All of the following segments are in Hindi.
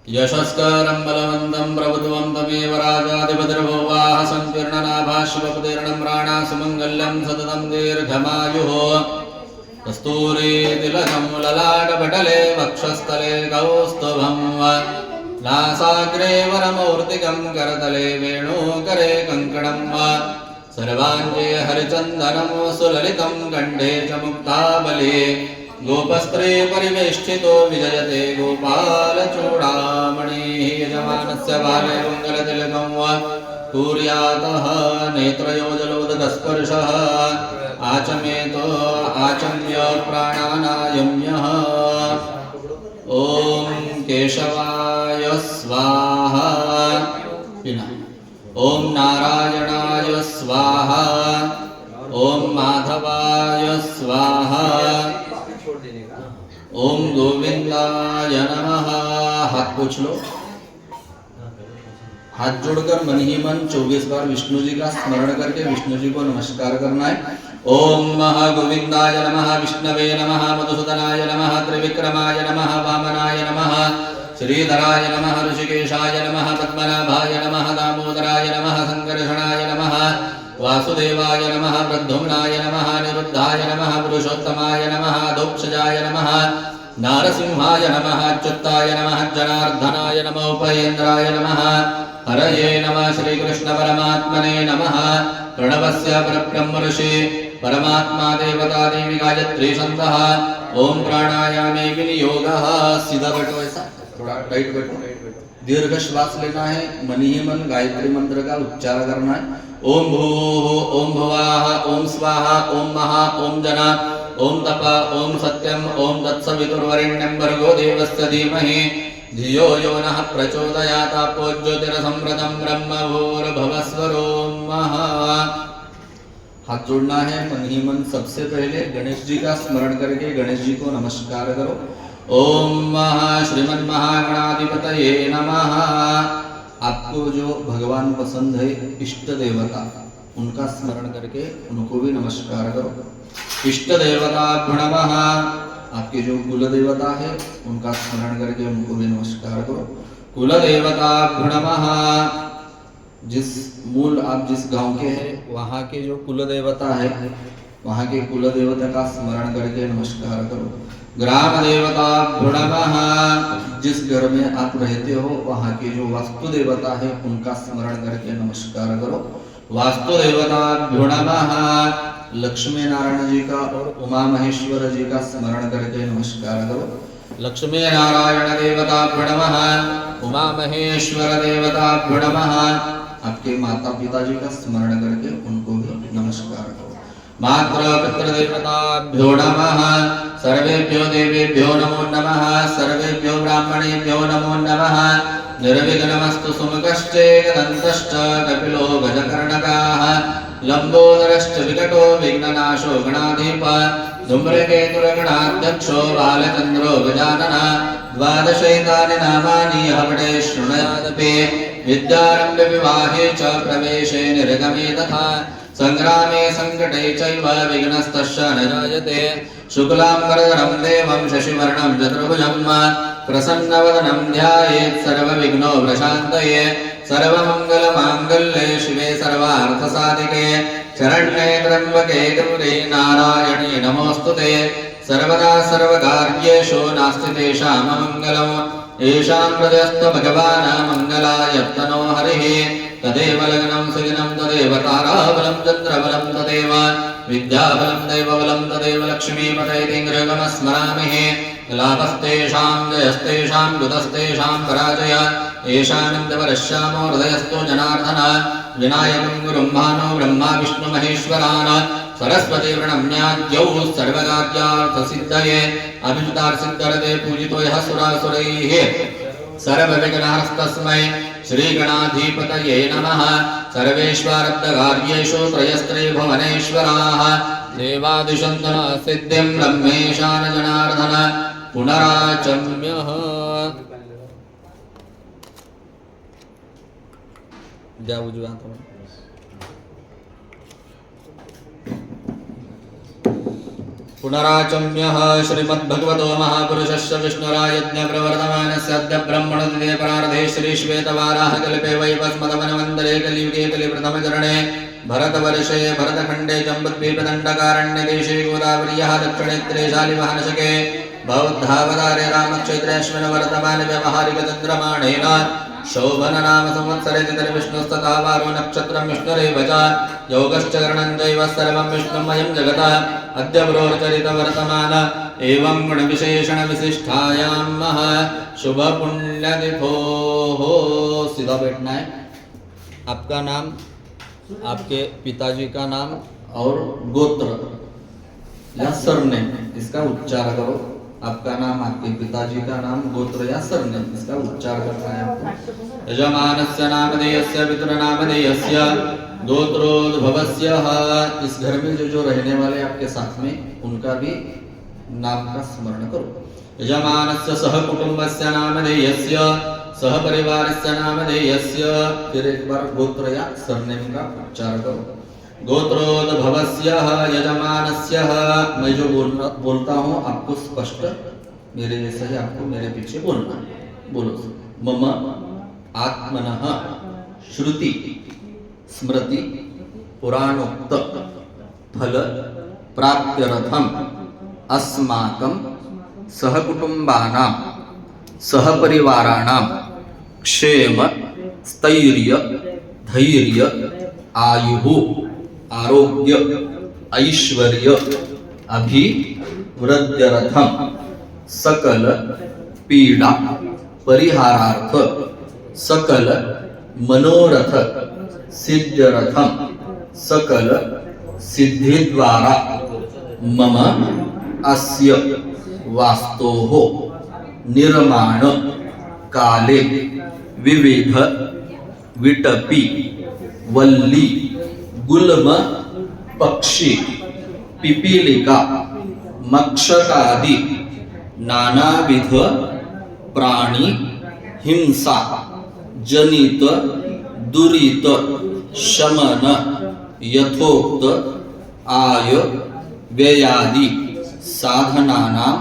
यशस्करं बलवन्तं प्रभुत्वं तमेव राजाधिपतिर्भुवाः संकीर्णनाभाशिवपतिर्णं राणासुमङ्गल्यं सततं दीर्घमायुः कस्तूरीतिलकं ललाटपटले वक्षस्थले कौस्तुभं नासाग्रे वरमूर्तिकं करतले वेणुकरे कङ्कणं सर्वाङ्गे हरिचन्दनं सुललितं कण्ठे च मुक्ताबले गोपस्त्रे परिवेष्टितो विजयते गोपालचूडामणिः यजमानस्य बाले मङ्गलतिलकं कुर्यातः नेत्रयोजलोदकस्पर्शः आचमेतो आचम्य प्राणानायम्यः ॐ केशवाय स्वाहा ॐ नारायणाय स्वाहा ॐ माधवाय स्वाहा ओम गोविंदाय नमः। हाथ पूछ लो, हाथ जोड़कर मन ही मन 24 बार विष्णु जी का स्मरण करके विष्णु जी को नमस्कार करना है। ओम महागोविंदाय नमः, विष्णवे नमः, मधुसूदनाय नमः, त्रिविक्रमाय नमः, वामनाय नमः, श्रीधराय नमः, ऋषिकेशाय नमः, पद्मनाभाय नमः, दामोदराय नमः, संकर्षणाय नमः, वासुदेवाय नमः, प्रद्युम्नाय नमः, निरुद्धाय नमः, पुरुषोत्तमाय नमः, अधोक्षजाय नमः, नारसिंहाय नमः, अच्युताय नमः, जनार्दनाय नमः, उपेन्द्राय नमः, हरये नमः, श्रीकृष्ण परमात्मने नमः। प्रणवस्य परब्रह्म ऋषि परमात्मा देवता देवी गायत्री संतः। ओम प्राणायामे विनियोगः। सीधा बैठो, ऐसा थोड़ा टाइट बैठो, दीर्घ श्वास लेना है, मन ही मन गायत्री मंत्र का उच्चार करना है। ओम भूः ओम भुवाः ओम स्वाहा ओम महा ओम जना ओम तप ओम सत्यम ओम तत्सवितुर्वरेण्यं भर्गो देवस्य धीमहि धियो यो नः प्रचोदयात्। आपो ज्योतिरसंवृतं ब्रह्मभूर्भुवस्वरों महा। हाथ जोड़ना है, मन ही मन सबसे पहले गणेश जी का स्मरण करके गणेश जी को नमस्कार करो। ओम श्रीमन्महागणाधिपतये नमः। आपको जो भगवान पसंद है, इष्ट देवता, उनका स्मरण करके उनको भी नमस्कार करो। इष्ट देवता नमः। आपके जो कुल देवता है उनका स्मरण करके उनको भी नमस्कार करो। कुल देवता नमः। जिस मूल आप जिस गांव के हैं वहाँ के जो कुल देवता है, वहाँ के कुल देवता का स्मरण करके नमस्कार करो। ग्राम देवता नमः। जिस घर में आप रहते हो वहाँ के जो वास्तु देवता है उनका स्मरण करके नमस्कार करो। वास्तु देवता नमः। लक्ष्मी नारायण जी का और उमा महेश्वर जी का स्मरण करके नमस्कार करो। लक्ष्मी नारायण देवता नमः, उमा महेश्वर देवता नमः। आपके माता पिता जी का स्मरण करके उनको भी नमस्कार करो। मात्र पितृदेवताभ्यो नमः। सर्वेभ्यो देवेभ्यो नमो नमः। सर्वेभ्यो ब्राह्मणेभ्यो नमो नमः। निर्विघ्नमस्तु सुमुखश्चेकदन्तश्च कपिलो गजकर्णकाः लम्बोदरश्च विकटो विघ्ननाशो गणाधिप धूम्रकेतुर्गणाध्यक्षो बालचन्द्रो गजानन। द्वादशैतानि नामानि हवटे शृणुयादपि विद्यारम्भे विवाहे च प्रवेशे निर्गमे तथा संग्रामे संकटे चैव विघ्नस्तस्य न जायते। शुक्लाम्बरधरं देवं शशिवर्णं चतुर्भुजं प्रसन्नवदनं ध्यायेत् सर्वविघ्नो प्रशान्तये। सर्वमङ्गलमाङ्गल्ये शिवे सर्वार्थसाधिके शरण्ये त्र्यम्बके गौरी नारायणी नमोऽस्तुते। सर्वदा सर्वकार्येषु नास्ति तेषाममङ्गलम्। येषां हृदयस्थो भगवान् मङ्गलायत्तनो हरिः। तदेव लग्नं सुदिनं तदेव ताराबलं चन्द्रबलं तदेव विद्याबलं दैवबलं तदेव लक्ष्मीपतये गृहमस्मरामहे। लाभस्तेषां जयस्तेषां कुतस्तेषां पराजय। येषानन्दवरश्यामो हृदयस्थो जनार्दन। विनायकं गुरुं भानो ब्रह्मा विष्णुमहेश्वरान् सरस्वती प्रणम्याद्यौ सर्वकार्यार्थसिद्धये। अभिजितार्थसिद्धरते पूजितो यः सुरासुरैः सर्वविघ्नहस्तस्मै श्रीगणाधिपतये नमः। सर्वेष्वारब्धकार्येषु त्रयस्त्रिभुवनेश्वराः देवादिशन्तु नः सिद्धिं ब्रह्मेशान जनार्दन पुनराचम्यः। जा उजवा तो पुनराचम्यः श्रीमद्भगवतो महापुरुषस्य विष्णुरायज्ञप्रवर्तमानस्य अद्य ब्रह्मणदिने परार्धे श्रीश्वेतवाराहकल्पे वैवस्मतवनवन्दरे कलियुगे कलिप्रथमचरणे भरतवर्षे भरतखण्डे जम्बुद्वीपदण्डकारण्यदेशे गोदावर्यः दक्षिणे त्रिशालिवाहनशके बौद्धावतारे रामक्षेत्रेऽश्विन वर्तमाने व्यवहारिकचन्द्रमाणेन शोभननाम संवत्सरे तिथिर्विष्णुस्तथा वारो नक्षत्रं विष्णुरेव च योगश्च करणं चैव सर्वं विष्णुमयं जगत् अद्य प्रोर्चरितवर्तमान एवं गुणविशेषणविशिष्टायां शुभपुण्यतिथोः। सीधा बैठना है। आपका नाम, आपके पिताजी का नाम और गोत्र या सरनेम, इसका उच्चार करो। आपका नाम, आपके पिताजी का नाम, गोत्र या सरनेम, इसका उच्चार करना है आपको। यजमानस्य नामधेयस्य पितृनामधेयस्य गोत्रोद्भवस्य। इस घर में जो रहने वाले आपके साथ में उनका भी नाम का स्मरण करो। यजमानस्य सहकुटुम्बस्य नामधेयस्य सहपरिवारस्य नामधेयस्य। फिर एक बार गोत्र या सरनेम का उच्चार करो। गोत्रोद्भवस्य यजमानस्य। मैं जो बोलता हूँ आपको स्पष्ट मेरे जैसा ही आपको मेरे पीछे बोलना। बोलो। मम आत्मनः श्रुति स्मृति पुराणोक्त फल प्राप्त्यर्थम अस्माकं सहकुटुम्बानां सहपरिवाराणां क्षेम स्थैर्य धैर्य आयुः आरोग्य ऐश्वर्य अभिवृद्ध्यर्थम सकल पीड़ा परिहारार्थ सकल मनोरथ सिद्ध्यर्थम सकल सिद्धि द्वारा मम अस्य वास्तोः निर्माण काले विविध विटपी वल्ली गुल्म पक्षी पिपीलिका मक्षकादि नानाविध प्राणी हिंसा जनित दुरित शमन यथोक्त आय व्ययादि साधनानां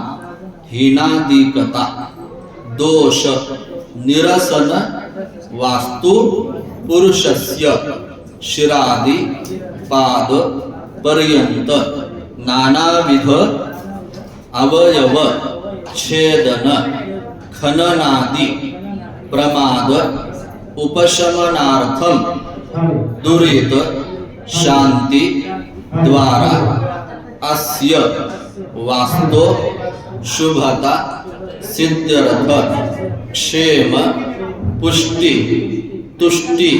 हीनादिकता दोष निरसन वास्तु पुरुषस्य शिरादि पाद पर्यंत नानाविध अवयव छेदन खननादि प्रमाद उपशमनार्थम दुरित शांति द्वारा अस्य वास्तो शुभता सिद्ध्यर्थ क्षेम पुष्टि तुष्टि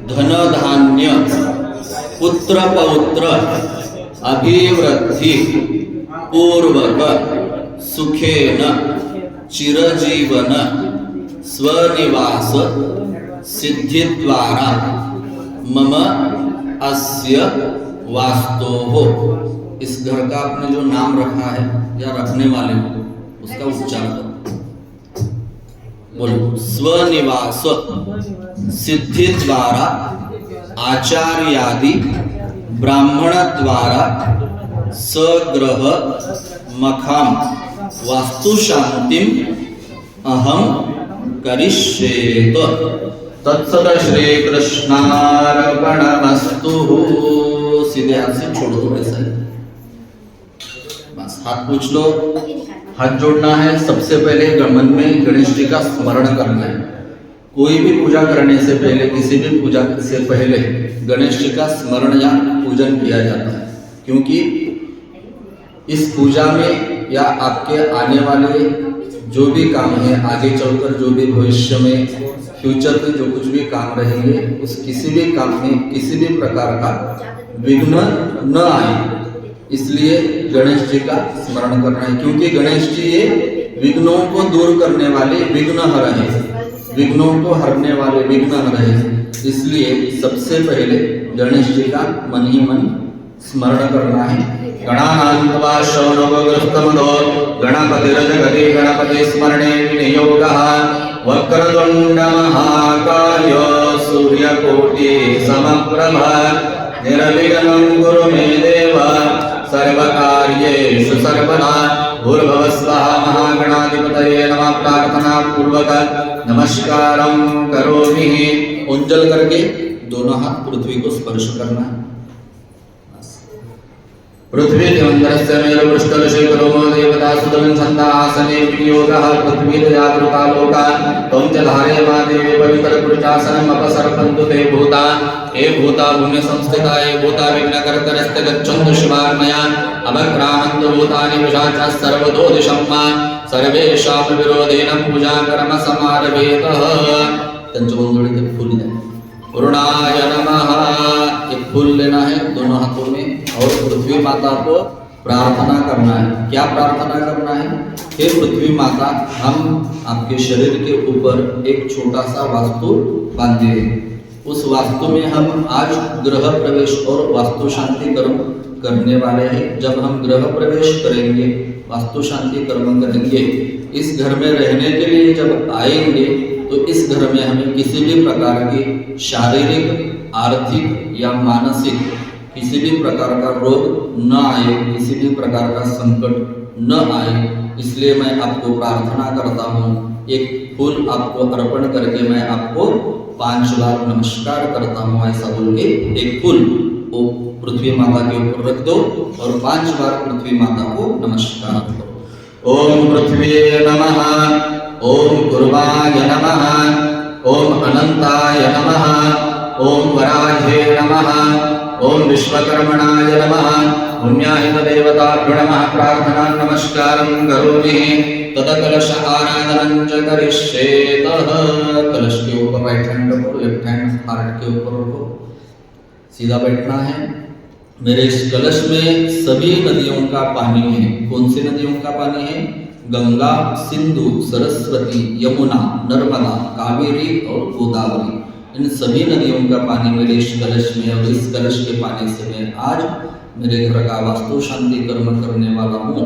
धन धान्य पुत्र पौत्र अभिवृद्धि पूर्वक सुखेन चिरजीवन स्वनिवास सिद्धि द्वारा मम अस्य वास्तोः। इस घर का आपने जो नाम रखा है या रखने वाले हो उसका उच्चार करो। बोलो। स्वनिवास सिद्धि द्वारा आचार्यादि ब्राह्मण द्वारा सग्रह मखाम वास्तु शांतिम अहम करिष्येत। तत्सत श्री कृष्णार्पणमस्तु। सीधे हाथ से छोड़ दो ऐसा ही, बस हाथ पूछ लो। हाथ जोड़ना है। सबसे पहले मन में गणेश जी का स्मरण करना है। कोई भी पूजा करने से पहले, किसी भी पूजा से पहले गणेश जी का स्मरण या पूजन किया जाता है, क्योंकि इस पूजा में या आपके आने वाले जो भी काम है, आगे चलकर जो भी भविष्य में फ्यूचर में जो कुछ भी काम रहेंगे, उस किसी भी काम में किसी भी प्रकार का विघ्न न आए, इसलिए गणेश जी का स्मरण करना है। क्योंकि गणेश जी ये विघ्नों को दूर करने वाले विघ्नहर हैं, विघ्नों को हरने वाले विघ्नहर हैं। इसलिए सबसे पहले गणेश जी का मन ही मन स्मरण करना है। गणानान्त्वा शौनवग्रस्तमदो गणपतिर्जगति गणपति स्मरणे विनियोगः वक्रतुण्ड महाकाय सूर्यकोटि समप्रभ निर्विघ्नं कुरु मे देव सर्वकार्य कार्येषु सर्वदा भूर्भुवस्वः महागणाधिपतये नमः प्रार्थना पूर्वक नमस्कारं करोमि। उंजल करके दोनों हाथ पृथ्वी को स्पर्श करना है। पृथ्वी देवंतरस्य मेरुपृष्ठऋषि करोमो देवता सुदलं छन्दासने विनियोगः पृथ्वी जागृता लोका त्वं च धारय मा देवी पवित्र पुरुषासनम् अपसर्पन्तु ते भूता हे भूता भूमि संस्थिता हे भूता विघ्नकर्तरस्य गच्छन्तु शिवार्मया अवक्रामन्तु भूतानि पिशाचाः सर्वतो दिशं मा सर्वेषां विरोधेन पूजा कर्म समारभेतः। पंचमंगल के फूल है पूर्णाय नमः। एक फूल लेना है दोनों हाथों में और पृथ्वी माता को प्रार्थना करना है। क्या प्रार्थना करना है? हे पृथ्वी माता, हम आपके शरीर के ऊपर एक छोटा सा वास्तु बांधे हैं। उस वास्तु में हम आज गृह प्रवेश और वास्तु शांति कर्म करने वाले हैं। जब हम गृह प्रवेश करेंगे, वास्तु शांति कर्म करेंगे, इस घर में रहने के लिए जब आएंगे तो इस घर में हमें किसी भी प्रकार की शारीरिक, आर्थिक या मानसिक किसी भी प्रकार का रोग न आए, किसी भी प्रकार का संकट न आए। इसलिए मैं आपको प्रार्थना करता हूँ। एक फूल आपको अर्पण करके मैं आपको 5 बार नमस्कार करता हूँ। ऐसा बोल के एक फूल वो पृथ्वी माता के ऊपर रख दो और 5 बार पृथ्वी माता को नमस्कार करो। ओम पृथ्वी नमः, ओम कुर्वाय नमः, ओम अनंताय नमः, ओम वराहे नमः, ओम विश्वकर्मणाय नमः, पुण्याहितदेवताभ्यो नमः। प्रार्थना नमस्कारं करोमि। तद कलश आराधनं च करिष्ये। कलश के ऊपर राइट हैंड रखो, लेफ्ट हैंड हार्ट के ऊपर रखो, सीधा बैठना है। मेरे इस कलश में सभी नदियों का पानी है। कौन सी नदियों का पानी है? गंगा, सिंधु, सरस्वती, यमुना, नर्मदा, कावेरी और गोदावरी। इन सभी नदियों का पानी मेरे इस कलश में, और इस कलश के पानी से मैं आज मेरे घर का वास्तु शांति कर्म करने वाला हूँ।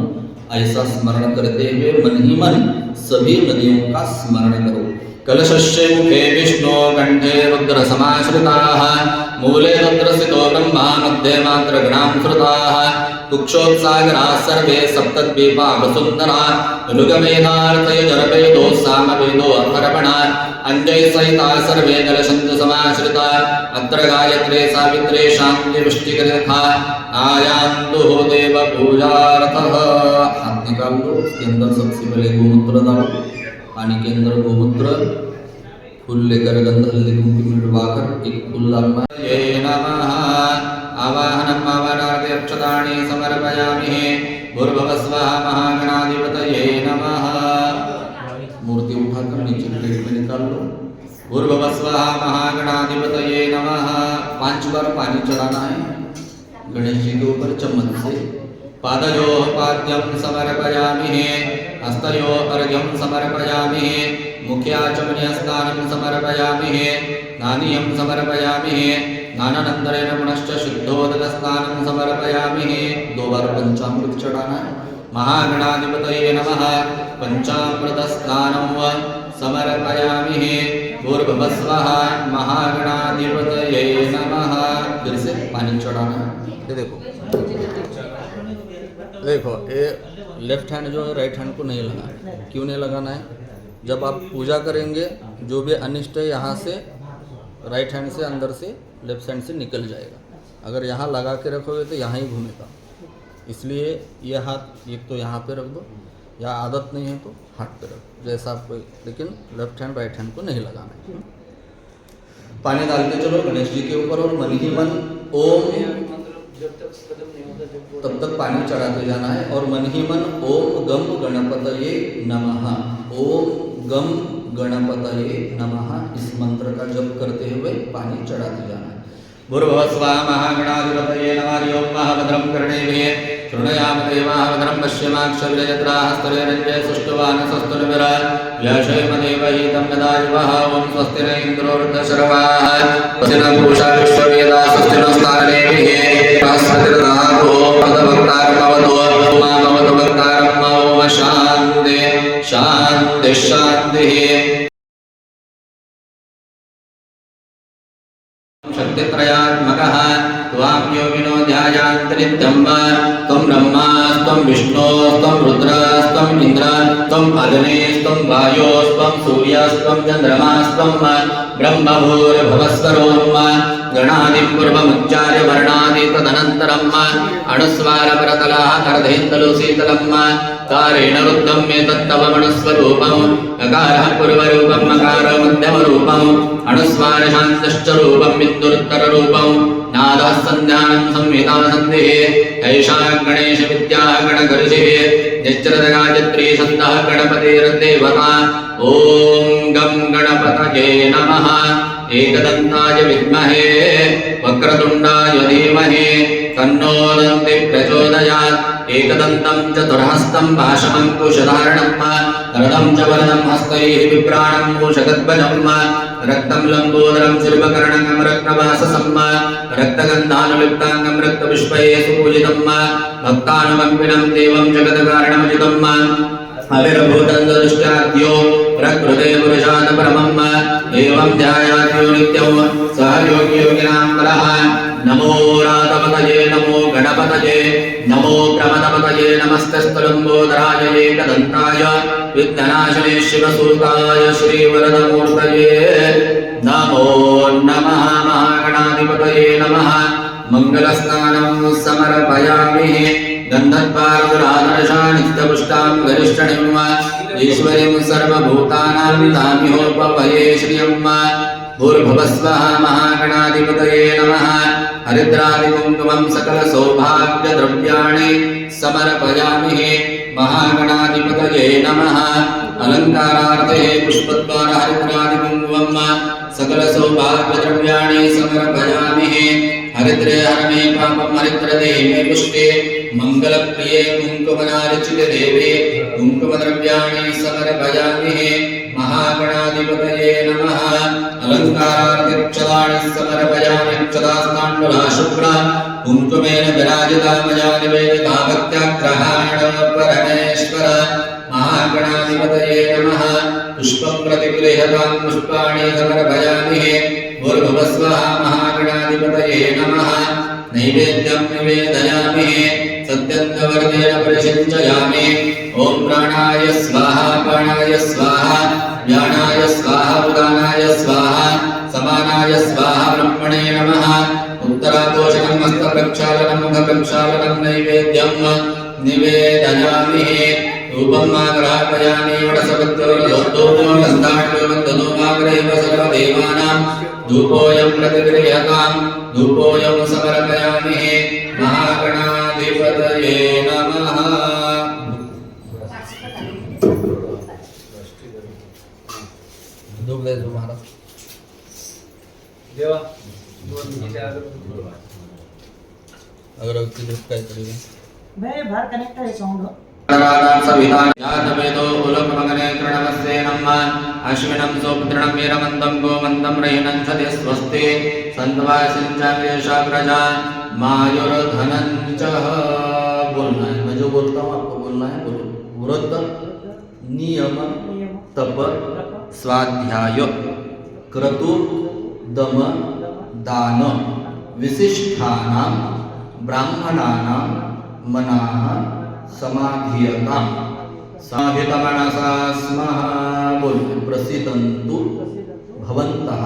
ऐसा स्मरण करते हुए मन ही मन सभी नदियों का स्मरण करो। कलशस्य मुखे विष्णु, कंठे रुद्र समाश्रिताः, मूले रुद्रस्थितो ब्रह्मा, मध्ये मात्रगणां श्रुताः, कुक्षोत्सागराः सर्वे सप्तद्वीपा वसुन्धरा, ऋग्वेदार्थयजुर्वेदो सामवेदो अथर्वणा, अंजय सहिता सर्वे कलशन्तु समाश्रिता। अत्र गायत्रे सावित्रे शान्ति वृष्टिकरेखा आयान्तु देव पूजार्थः। हाथ निकाल दो, इसके अंदर सबसे पहले गोमूत्र डालो। पानी के अंदर गोमूत्र, फूल लेकर गंध हल्दी कुंकुम मिलवाकर एक फूल डालना। ये नमः। आवाहनम् आवाहनार्थे अक्षतानि समर्पयामि। भूर्भुवस्वः महागणाधिपतये नमः। मूर्ति उठाकर नीचे प्लेट में निकाल लो। भूर्भुवस्वः महागणाधिपतये नमः। 5 बार पानी चढ़ाना है गणेश जी के ऊपर चम्मच से। पादयोः पाद्यं समर्पयामि, हस्तयोः अर्घ्यं समर्पयामि, मुख्याचमनीयस्नानं समर्पयामि, नानीयं समर्पयामि, स्नानानन्तरेण पुनश्च शुद्धोदकस्नानं समर्पयामि। 2 बार पंचामृत चढ़ाना है। महागणाधिपतये नमः। पंचामृतस्नानं समर्पयामि। भूर्भुवस्वः महागणाधिपतये नमः। फिर से पानी चढ़ाना है। ये देखो देखो, ये लेफ्ट हैंड जो है राइट हैंड को नहीं लगाना है। क्यों नहीं लगाना है? जब आप पूजा करेंगे जो भी अनिष्ट है यहाँ से राइट हैंड से अंदर से लेफ्ट हैंड से निकल जाएगा। अगर यहाँ लगा के रखोगे तो यहाँ ही घूमेगा। इसलिए ये हाथ एक तो यहाँ पे रख दो, या आदत नहीं है तो हाथ पे रख, जैसा आपको, लेकिन लेफ्ट हैंड राइट हैंड को नहीं लगाना है। पानी डालते चलो गणेश जी के ऊपर और मन ही मन ओम, तब तक पानी चढ़ाते जाना है और मन ही मन ओम गम गणपतये नमः, ओम गम गणपतये नमः इस मंत्र का जप करते हुए पानी चढ़ाते जाना है। भूर्भुवस्वः महागणाधिपतये नमः। ओम महाभद्रं कर्णेभिः शृणुयाम देवाः भद्रं पश्येमाक्षभिर्यजत्राः स्तरेरञ्जय सुष्ठुवानसस्तुनिभिः व्याशेमदेवहितं यदायुवः। ओम स्वस्ति न इन्द्रो वृद्धशर्वाः स्वस्ति न पूषा विश्ववेदाः स्वस्ति नस्तारेभिः बृहस्पतिर्दधातु पदभक्तारमवतु मामवतु भक्तारम्। ओम शान्ति शान्ति शान्तिः। शक्तित्रयात्मकः त्वां योगिनो ध्यायान्ति नित्यं त्वं ब्रह्मा त्वं विष्णु त्वं रुद्र त्वं इन्द्र त्वं अग्निस्त्वं वायुस्त्वं सूर्यस्त्वं चन्द्रमास्त्वं ब्रह्मभूर्भुवस्वरों गणादिं पूर्वमुच्चार्य वर्णादि तदनन्तरं अणुस्वारपरतलाः कर्धेन्दुशीतलं कारेण रुद्धं एतत्तवमणुस्वरूपं अकारः पूर्वरूपं मकारः मध्यमरूपं अणुस्वारशान्तश्च रूपं बिन्दुरुत्तररूपं नादः सन्ध्यानं संहिता सन्धिः ऐषा गणेशविद्या गणगर्षिः निश्चरदगायत्री छन्दः गणपतिर्देवता ॐ गं गणपतये नमः एकदन्ताय विद्महे वक्रतुण्डाय धीमहि तन्नो दन्ति प्रचोदयात् एकदन्तं चतुर्हस्तं पाशमङ्कुशधारणं धरणं च वरदं हस्तैः बिभ्राणं मूषकध्वजं रक्तं लम्बोदरं शिल्पकर्णकं रक्तवाससं रक्तगन्धानुलिप्ताङ्गं रक्तपुष्पैः सुपूजितं भक्तानुकम्पिनं देवं जगत्कारणमजितं अविर्भूतं दृष्ट्याद्यो प्रकृते पुरुषात् परमम् एवं ध्यायाद्यो नित्यं सह योगी योगिनां परः नमो रातपतये नमो गणपतये नमो प्रमदपतये नमस्तस्तलम्बोदराय एकदन्ताय विघ्ननाशने शिवसूताय श्रीवरदमूर्तये नमो नमः महागणाधिपतये नमः मङ्गलस्नानं समर्पयामि गन्धद्वारदुरादर्शानित्यपुष्टां गरिष्ठणीं ईश्वरीं सर्वभूतानां तामिहोपवये श्रियं भूर्भुवस्वः महागणाधिपतये नमः हरिद्रादिकुङ्कुमं सकलसौभाग्यद्रव्याणि समर्पयामि महागणाधिपतये नमः अलङ्कारार्थे पुष्पद्वार हरिद्रादिकुङ्कुमं सकलसौभाग्यद्रव्याणि समर्पयामि हरिद्रे हरमे पापं हरिद्रदे मे पुष्टे मङ्गलप्रिये कुङ्कुमनार्चिते देवे कुङ्कुमद्रव्याणि समर्पयामि महागणाधिपतये नमः अलङ्कारार्थक्षदाणि समर्पयामि क्षदास्ताण्डुला शुभ्रा कुङ्कुमेन विराजिता मया निवेदिता भक्त्याग्रहाण परमेश्वर महागणाधिपतये नमः पुष्पं प्रतिगृह्यतां पुष्पाणि समर्पयामि भूर्भुवस्वः महागणाधिपतये नमः नैवेद्यं निवेदयामि सत्यन्तवर्तेन परिषिञ्चयामि ॐ प्राणाय स्वाहा प्राणाय स्वाहा व्यानाय स्वाहा उदानाय स्वाहा समानाय स्वाहा ब्रह्मणे नमः उत्तरापोषणं हस्तप्रक्षालनं मुखप्रक्षालनं नैवेद्यं निवेदयामि रूपं ग्रापयामि वडसपत्योर्धूपो गन्धाढ्योर्धूमाग्रेव सर्वदेवानां धूपोऽयं प्रतिगृह्यतां धूपोऽयं समर्पयामि महागणाधिपतये नमः धूप दे दो महाराज देवा अगरबत्ती धूप काय करेगा मैं बाहर कनेक्ट है साउंड यातवेदो उलकमगने कृणवस्ये नम्मा अश्विनं सोपुत्रणं वीरमन्तं गोमन्तं रहिनं छते स्वस्ति सन्त्वासिञ्च वेशा प्रजा मायुर्धनं च बोलना है मैं जो बोलता हूँ आपको बोलना है बोलो व्रत नियम तप स्वाध्याय क्रतु दम दान विशिष्टानां ब्राह्मणानां मनाः समाधियतां साधितमनसा स्मः बोल प्रसीदन्तु भवन्तः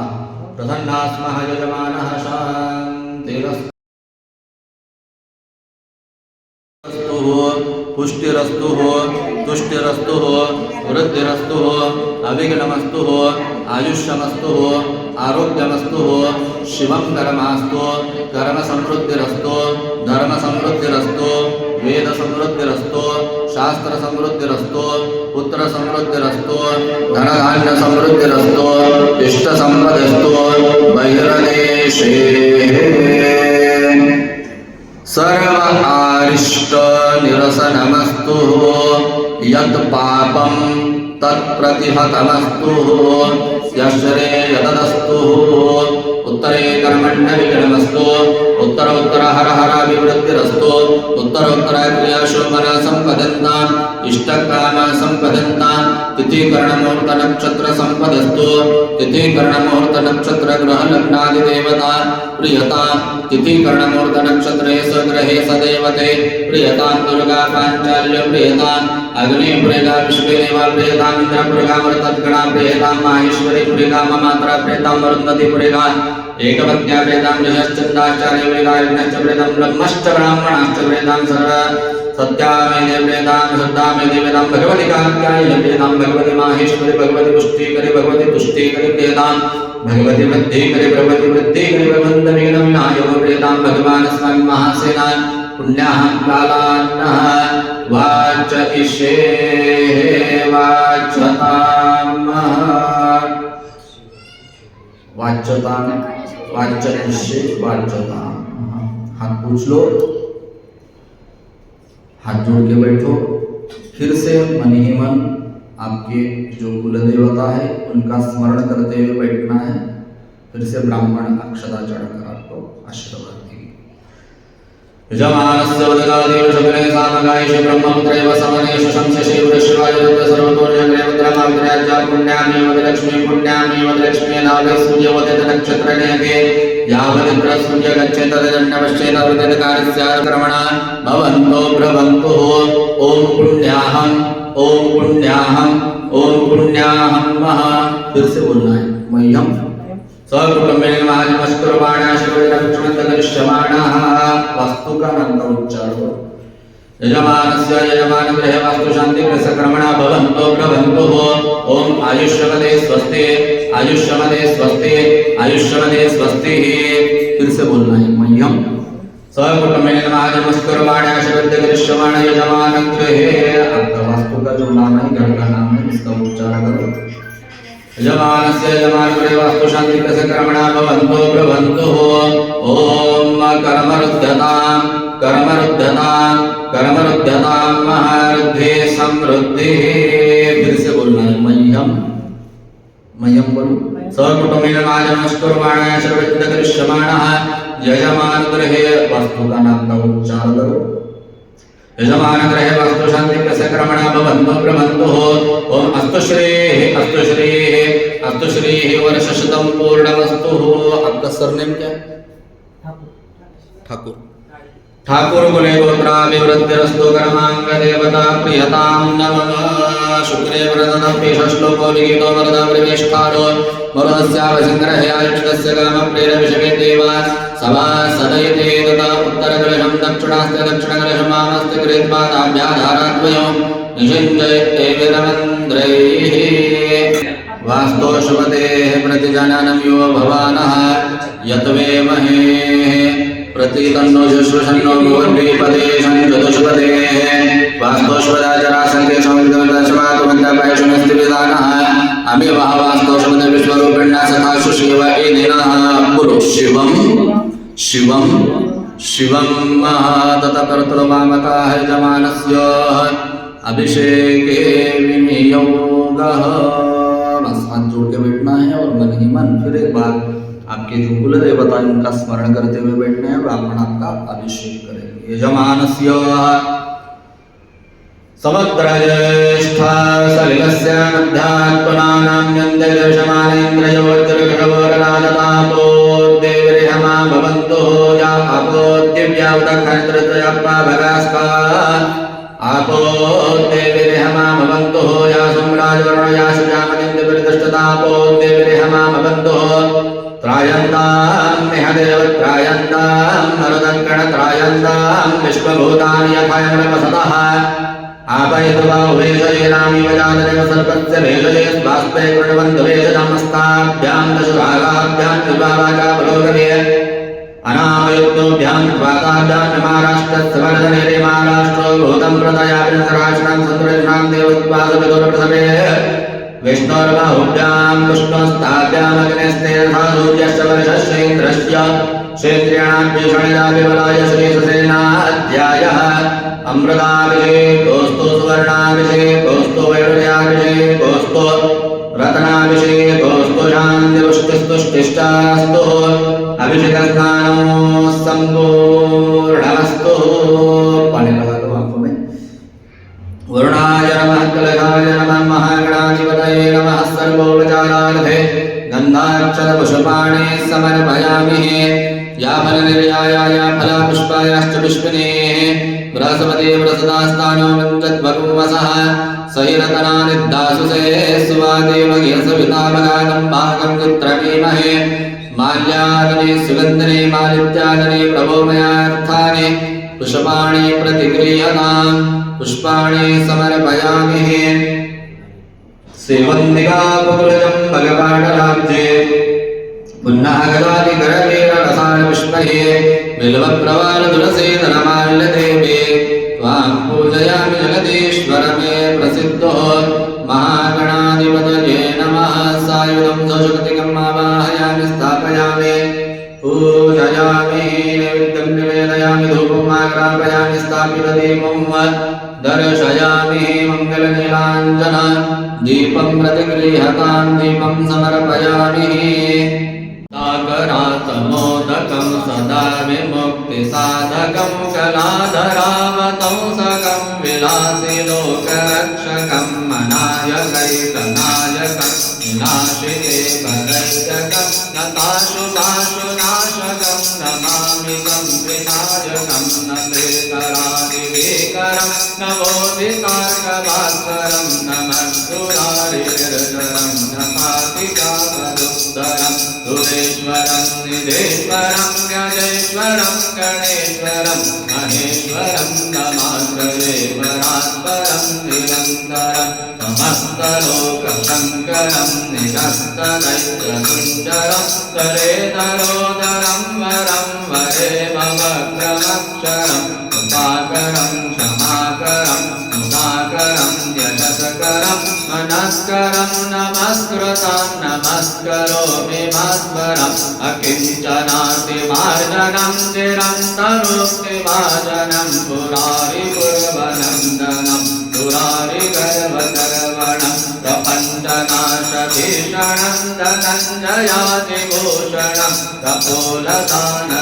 प्रसन्ना स्मः यजमानः शान्तिरस्तु पुष्टिरस्तु तुष्टिरस्तु वृद्धिरस्तु अविघ्नमस्तु आयुष्यमस्तु आरोग्यमस्तु शिवं कर्मास्तु कर्म समृद्धिरस्तु धर्म समृद्धिरस्तु वेद समृद्धिरस्तु शास्त्र समृद्धिरस्तु पुत्र समृद्धिरस्तु धनधान्य समृद्धिरस्तु इष्ट संपदस्तु बहिर्देशे सर्व आरिष्ट निरसनमस्तु यत् पापं तत्प्रतिहतमस्तु यश्रे यतदस्तु उत्तरे कर्मण्य विघ्नमस्तु उत्तर उत्तर हर हर विवृद्धिरस्तु उत्तर उत्तर क्रियाशु मन संपदन्ताम् इष्टकाम संपदन्ताम् तिथि कर्ण मुहूर्त नक्षत्र संपदस्तु तिथि कर्ण मुहूर्त नक्षत्र ग्रह लग्नादि देवता प्रियता तिथि कर्ण मुहूर्त नक्षत्रे स्वग्रहे सदेवते प्रियता दुर्गा पांचाल्य प्रियता अग्नि प्रियता विश्वे देवा प्रियता इंद्र प्रियता मरुतगणा प्रियता माहेश्वरी प्रियता ममात्रा प्रियता वरुणति प्रियता एकपत्न्या प्रियता यशश्चंदाचार्य प्रियता यज्ञश्च प्रियता ब्रह्मश्च ब्राह्मणाश्च प्रियता सर्व सत्यामेने प्रियता श्रद्धामेने प्रियता भगवती कात्यायनी प्रियता भगवती माहेश्वरी भगवती पुष्टिकरी भगवती तुष्टिकरी प्रियता भगवती वृद्धिकरी भगवती वृद्धिकरी भगवन्त विघ्नविनायक प्रियता भगवान् स्वामी महासेना पुण्याहं कालान्नः वाचयिष्ये वाच्यतां वाचयिष्ये वाच्यतां। हाथ पूछ लो, हाथ जोड़ के बैठो। फिर से मन ही मन आपके जो कुल देवता है उनका स्मरण करते हुए बैठना है। फिर से ब्राह्मण अक्षता चढ़कर आपको आशीर्वाद देंगे। यजमानस्य वदगादेव शबले सामगायश ब्रह्मपुत्रैव समनेश शंसशे वृषवाय सर्वतोर्यग्रे वद्रमाग्रयाज्या पुण्यामि वदलक्ष्मी पुण्यामि वदलक्ष्मी नावे सूर्यवदित नक्षत्रनेगे यावदिन्द्र सूर्य गच्छेत तदन्नवश्येत वदितकारस्याक्रमणा भवन्तो भ्रवन्तु। ओम पुण्याहं ओम पुण्याहं ओम पुण्याहं महा। फिर से बोलना है मह्यम सकुटुम्बेन महानमस्कुर्वाणाश्वरदक्षिणन्तकरिष्यमाणः। वास्तु का नाम का उच्चार हो। यजमानस्य यजमान गृहे वास्तु शांति प्रसक्रमणा भवन्तो भ्रवन्तु। ओम आयुष्यमदे स्वस्ति आयुष्यमदे स्वस्ति आयुष्यमदे स्वस्ति। फिर से बोलना है मह्यम सकुटुम्बेन महानमस्कुर्वाणाश्वरदक्षिणन्तकरिष्यमाणः यजमान गृहे। आपका वास्तु का जो नाम है, घर का नाम है, इसका उच्चार करो। यजमानस्य यजमान गृहे वास्तु शांति प्रसक्रमणा भवन्तो भ्रवन्तु। ओम कर्मरुद्धतां कर्मरुद्धतां कर्मरुद्धतां महारुद्धे समृद्धिः। फिर से बोलना है मह्यम मह्यम बोलो। सकुटुम्बेन महानमस्कुर्वाणाश्वरदक्षिणन्तकरिष्यमाणः यजमान गृहे। वास्तु का नाम का उच्चार करो। यजमान गृहे वास्तु शांति प्रसक्रमणा भवन्तो भ्रवन्तु। ओम अस्तु श्रीः अस्तु श्रीः अस्तु श्रीः वर्षशतं पूर्णमस्तु। आपका सरनेम क्या है? ठाकुर। ठाकुर कुले गोत्राभिवृद्धिरस्तु कर्मांग देवता प्रियतां नमः। शुक्रे व्रतदपि श्लोको विहितो वरदा प्रवेशकारो मरुदस्यावसंग्रहे आयुष्यस्य कामप्रेरविषये देवा सभा सदयते तथा उत्तरकलशं दक्षिणास्ते दक्षिणकलशमामस्ते कृत्पादाभ्याधाराद्वयो निषिञ्जयते विरमन्द्रैः। वास्तोषपतेः प्रतिजननं यो भवानः यत्वेमहे प्रतितन्नो शुश्रूषन्नो भुवद्विपदेशं चतुष्पदेः। वास्तोषपदाचरासङ्ख्ये संविदशमातुमन्तपायशुनस्ति विधानः अमेवः वास्तोषपदे विश्वरूपिण्या सखा सुशिव एनिनः। पुरुष शिवं शिवं शिवं ततकर्तृवामकाः यजमानस्य अभिषेके विनियोगः। बस हाथ जोड़ के बैठना है और मन ही मन फिर एक बार आपके जो कुल देवता उनका स्मरण करते हुए बैठना है। ब्राह्मण आपका अभिषेक करेंगे। यजमानस्य समग्रज्येष्ठा सलिलस्य मध्यात्मनानाम्यन्त्यजमानेन्द्रयोज्जलघटवरराजतापो देवरिहमा भवन्तो या आपो दिव्या उदखनत्रयप्पा भगास्का आपो देवरिहमा भवन्तो या सम्राजवर्णया सुजामनिन्द्रपरिदृष्टतापो देवरिहमा भवन्तो त्रायन्तां निहदेव त्रायन्तां मरुदङ्कण त्रायन्तां विश्वभूतानि यथायमनवसतः आपयित्वा उभयशयेनामिव जातनेव सर्पस्य भेषजे स्वास्ते कृण्वन्तु भेषजमस्ताभ्यां दशभागाभ्यां विभावाचा बलोगवे अनामयुक्तोभ्यां स्वाताभ्यां महाराष्ट्रस्य वर्धने महाराष्ट्रो भूतं प्रदयाभिनसराशनं सन्तुरजनां देवोत्पादविदुरप्रथमे विष्णोर्बाहुभ्यां पुष्पस्ताभ्यामग्नेस्ते यथा सूर्यस्य वर्षस्येन्द्रस्य क्षेत्रियाणां भीषणिदाभिबलाय श्रीससेनाध्यायः अमृताभिषेकोऽस्तु सुवर्णाभिषेकोऽस्तु वैडूर्याभिषेकोऽस्तु रत्नाभिषेकोऽस्तु शान्तिपुष्टिस्तुष्टिष्टास्तु अभिषेकस्नानो संपूर्णमस्तु। पानी लगा दो आंखों में। वरुणाय नमः कलशाय नमः महागणाधिपतये नमः सर्वोपचारार्थे गन्धाक्षरपुष्पाणि समर्पयामि या फलनिर्याया या फलपुष्पायाश्च पुष्पिनेः बृहस्पति बृहस्पतिस्थानो विन्दद्वपुवसः सहिरतनानिद्दासुसे सुवादेवगे सवितामगागं भागं चित्रमीमहे माल्यादने सुगन्धने मालित्यादने प्रभोमयार्थानि पुष्पाणि प्रतिगृह्यताम् पुष्पाणि समर्पयामि सेवन्दिकाकुकुलजं भगवाटलाब्जे पुन्नः गदादिकरवीररसायनपुष्पैः बिल्वप्रवालतुलसीधरमाल्यदेवे त्वां पूजयामि जगदीश्वर मे प्रसिद्धो महागणाधिपतये नमः सायुधं सशक्तिकम् आवाहयामि स्थापयामि पूजयामि नैवेद्यं निवेदयामि धूपम् आग्रापयामि स्थापितदीपं दर्शयामि मङ्गलनीलाञ्जन दीपं प्रतिगृह्यतां दीपं समर्पयामि सागरातमोदकं सदा विमुक्तिसाधकं कलाधरावतंसकं विलासिलोकरक्षकं मनायकैकनायकं विनाशिते परैकं नताशुभाशुनाशकं नमामि तं विनायकं न प्रेतरादिवेकरं नवोदितार्कभास्करं नमस्सुरारिनिर्जरं नमातिकामरुत्तरं सुरेश्वरं निधेश्वरं गजेश्वरं गणेश्वरं महेश्वरं नमाश्रये परात्परं निरन्तरं समस्तलोकशङ्करं निरस्तदैत्यकुञ्जरं सरेतरोदरं वरं वरेमवक्रमक्षरं कृपाकरं क्षमाकरं मुदाकरं यशस्करं मनस्करं नमस्कृतं नमस्करोमि भास्वरम् अकिञ्चनातिमार्जनं निरन्तरोक्तिभाजनं पुरारिपुरवनन्दनं पुरारिगर्वगर्वणं प्रपञ्चनाशभीषणं धनञ्जयातिभूषणं कपोलदानवारणं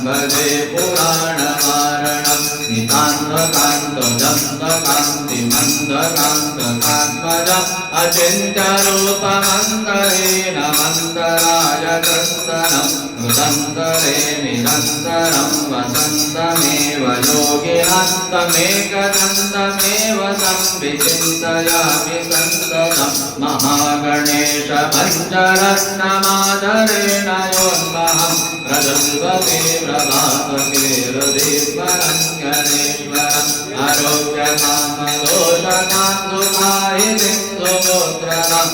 भजे पुराणवारणं नितान्तकान्तदन्तकान्तिमन्दकान्तकात्मजम् अचिन्त्यरूपमन्तहीनमन्तराय दर्शनं मृदन्तरे निरन्तरं वसन्तमेव योगिनः तमेकदन्तमेव संविचिन्तयामि सन्ततं महागणेशमञ्जरत्नमादरेण योन्महं प्रजल्पते प्रभातके हृदीश्वरं गणेश्वरम् आरोग्यकामदोषकां दुःखाहितिं सुपुत्रकां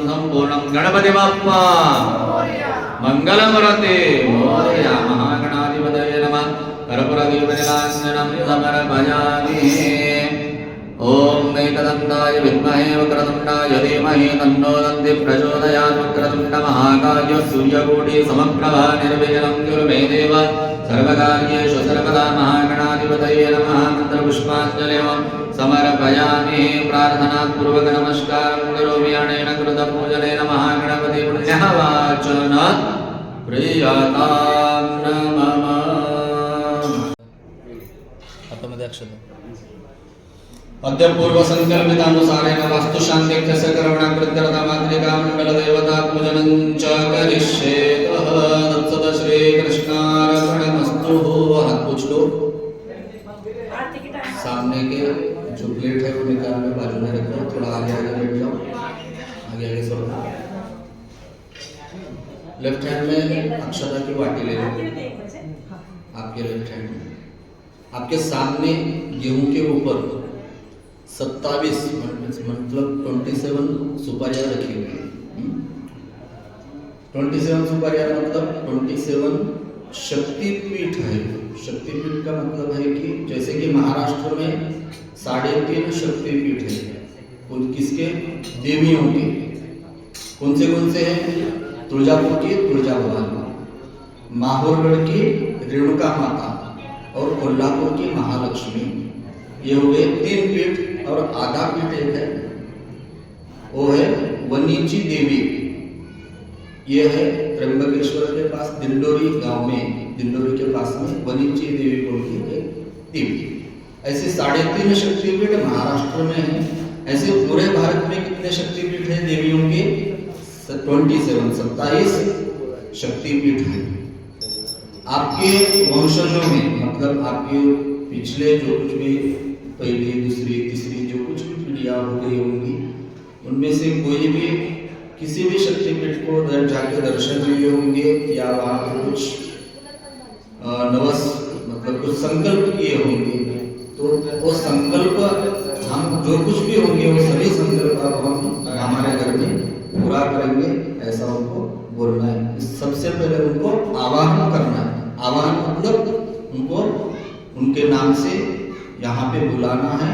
संपूर्णं गणपति बाप्पा मंगलमूर्ते मोरया महागणाधिपतये नमः कर्पूरदीपनिलाञ्जनं समर्पयामि ओम एकदन्ताय विद्महे वक्रतुण्डाय धीमहि तन्नो दन्ति प्रचोदयात् वक्रतुण्ड महाकाय सूर्यकोटि समप्रभा निर्विघ्नं कुरु मे देव सर्वकार्येषु सर्वदा महागणाधिपतये नमः मन्त्रपुष्पाञ्जलिं समर्पयामि प्रार्थनापूर्वक नमस्कारं करोमि अनेन कृतपूजनेन महागणपति पुण्यवाचन प्रियतां नमः आत्ममध्ये अक्षत अद्य पूर्व संकल्पितानुसारेण वास्तुशान्तिं सकर्मणां कृत्यर्थमात्रिका मंडल देवता पूजनं च करिष्ये तत्सत श्री कृष्णार्पणमस्तु हाथ पूछ लो सामने के जो प्लेट है वो निकाल लो बाजू में रखो थोड़ा आगे आगे बैठ जाओ आगे आगे सरो लेफ्ट हैंड में अक्षता की वाटी ले लो आपके लेफ्ट हैंड में आपके सामने गेहूं के ऊपर 27 मतलब 27 सुपारियां रखी हुई है 27 सुपारियां मतलब 27 शक्तिपीठ है। शक्तिपीठ का मतलब है कि जैसे कि महाराष्ट्र में 3.5 शक्तिपीठ है किसके देवियों के कौन से हैं तुळजापुर की तुळजा भवानी, माहौरगढ़ की रेणुका माता और कोल्हापुर की महालक्ष्मी। ये हो गए 3 पीठ और आधा पीठ एक है वो है वनीची देवी ये है त्र्यंबकेश्वर के पास दिंडोरी गांव में, दिंडोरी के पास में वनिंची देवी बोल के एक देवी। ऐसे 3.5 शक्तिपीठ महाराष्ट्र में है। ऐसे पूरे भारत में कितने शक्तिपीठ हैं देवियों के? 27 शक्तिपीठ हैं। आपके वंशजों में, मतलब आपके पिछले जो कुछ भी पहली दूसरी तीसरी जो कुछ भी पीढ़ियां हो गई होंगी, उनमें से कोई भी किसी भी शक्तिपीठ को जाके दर्शन लिए होंगे या वहाँ पर कुछ नवस मतलब कुछ संकल्प किए होंगे, तो वो संकल्प हम जो कुछ भी होंगे वो सभी संकल्प हम हमारे घर में पूरा करेंगे, ऐसा उनको बोलना है। सबसे पहले उनको आवाहन करना है। आवाहन मतलब उनको उनके नाम से यहाँ पे बुलाना है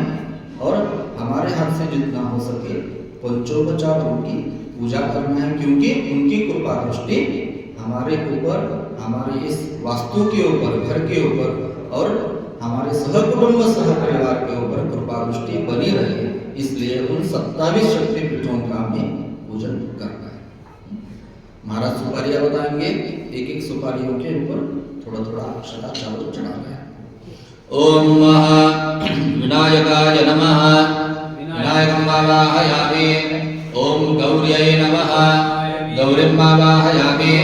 और हमारे हाथ से जितना हो सके पंचोपचार उनकी पूजा करना है, क्योंकि उनकी कृपा दृष्टि हमारे ऊपर, हमारे इस वास्तु के ऊपर, घर के ऊपर और हमारे सहकुटुंब सह परिवार के ऊपर कृपा दृष्टि बनी रहे। इसलिए उन 27 शक्तिपीठों का हमें पूजन करना है। महाराज सुपारियां बताएंगे, एक एक सुपारियों के ऊपर थोड़ा थोड़ा अक्षता चावल चढ़ाना है। ओम विनायकाय नमः। विनायकं आवाहयामि। ओम गौर्यै नमः। गौरीं आवाहयामि।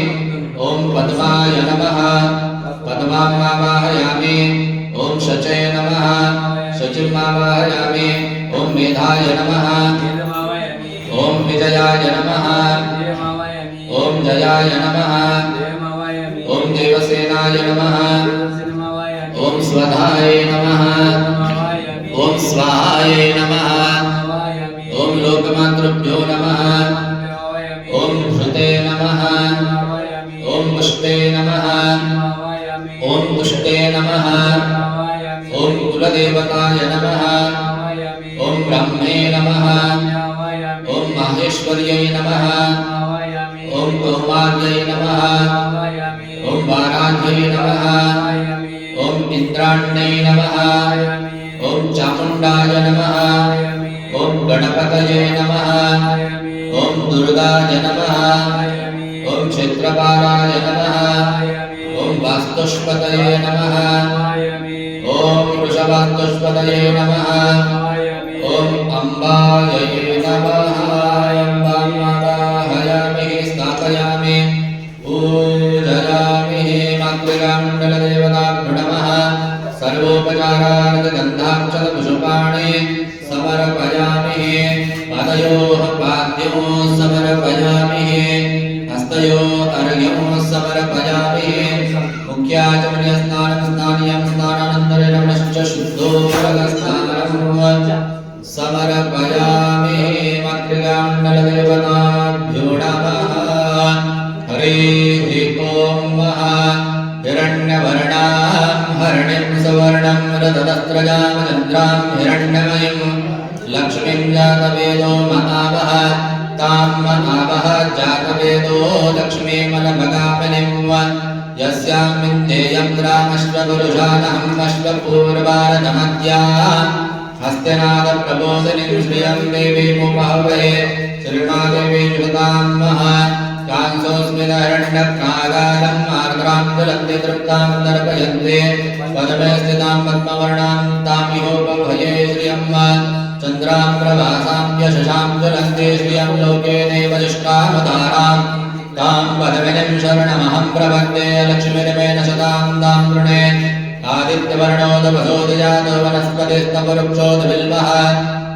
ओम पद्माय नमः। पद्मां आवाहयामि। ओम शचये नमः। शचिं आवाहयामि। ओम मेधाय नमः। ओम विजयाय नमः। ओम जयाय नमः। ओम देवसेनाय नमः। ओम स्वधाय नमः। ओम स्वाहाय नमः। ओम लोकमातृभ्यो नमः। ओम धृते नमः। ओम पुष्टे नमः। ओम पुष्टे नमः। ओम कुलदेवताय नमः। ओम ब्रह्मे नमः। ओम माहेश्वर्यै नमः। ओम कौमार्यै नमः। ओम वाराह्यै नमः। ओम इंद्राण्यै नमः। ओम चामुण्डाय नमः। ओम गणपतये नमः। ओम दुर्गाय नमः। ओम क्षेत्रपालाय नमः। ओम वास्तुष्पतये नमः। ओम वृषभास्तुष्पतये नमः। ओम अम्बायै नमः। अम्बां आवाहयामि, स्थापयामि, पूजयामि। मातृकाण्डलदेवताभ्यो नमः। सर्वोपचारार्थगन्धाक्षतपुष्पाणि समर्पयामि। पादयोः पाद्योः समर्पयामि। हस्तयोः अर्घ्यं समर्पयामि। मुख्याचमनीयस्नानं स्नानीयं स्नानानन्तरेण पुनश्च शुद्धोदकस्नानं समर्पयामि। मातृकाण्डलदेवताभ्यो नमः। हरिः ओम्। हिरण्यवर्णां हरिणीं सुवर्णं रतवस्त्रजां चन्द्रां हिरण्यमयीं लक्ष्मीं जातवेदो महावः। तां महावः जातवेदो लक्ष्मीमनमगामिनीं यस्यां विन्देयं रामश्वपुरुषानहम् अश्वपूर्वारतमद्यां हस्त्यनादप्रबोधिनीं श्रियं देवीमुपहवे। श्रीमादेवी जुगतां महा कांसोऽस्मिदहिरण्यप्रागारम् आर्द्रां ज्वलन्ति तृप्तां तर्पयन्ति। पद्मे स्थितां पद्मवर्णां तामिहोपभये श्रियं चन्द्रां प्रभासां यशसां ज्वलन्ति श्रियं लोके देवजुष्टावतारां। तां पद्मिनीं शरणमहं प्रपद्ये। लक्ष्मीर्मेण सदां तां वृणे। आदित्यवर्णोदवसोदजातो वनस्पतिस्तवरुक्षोदबिल्वः।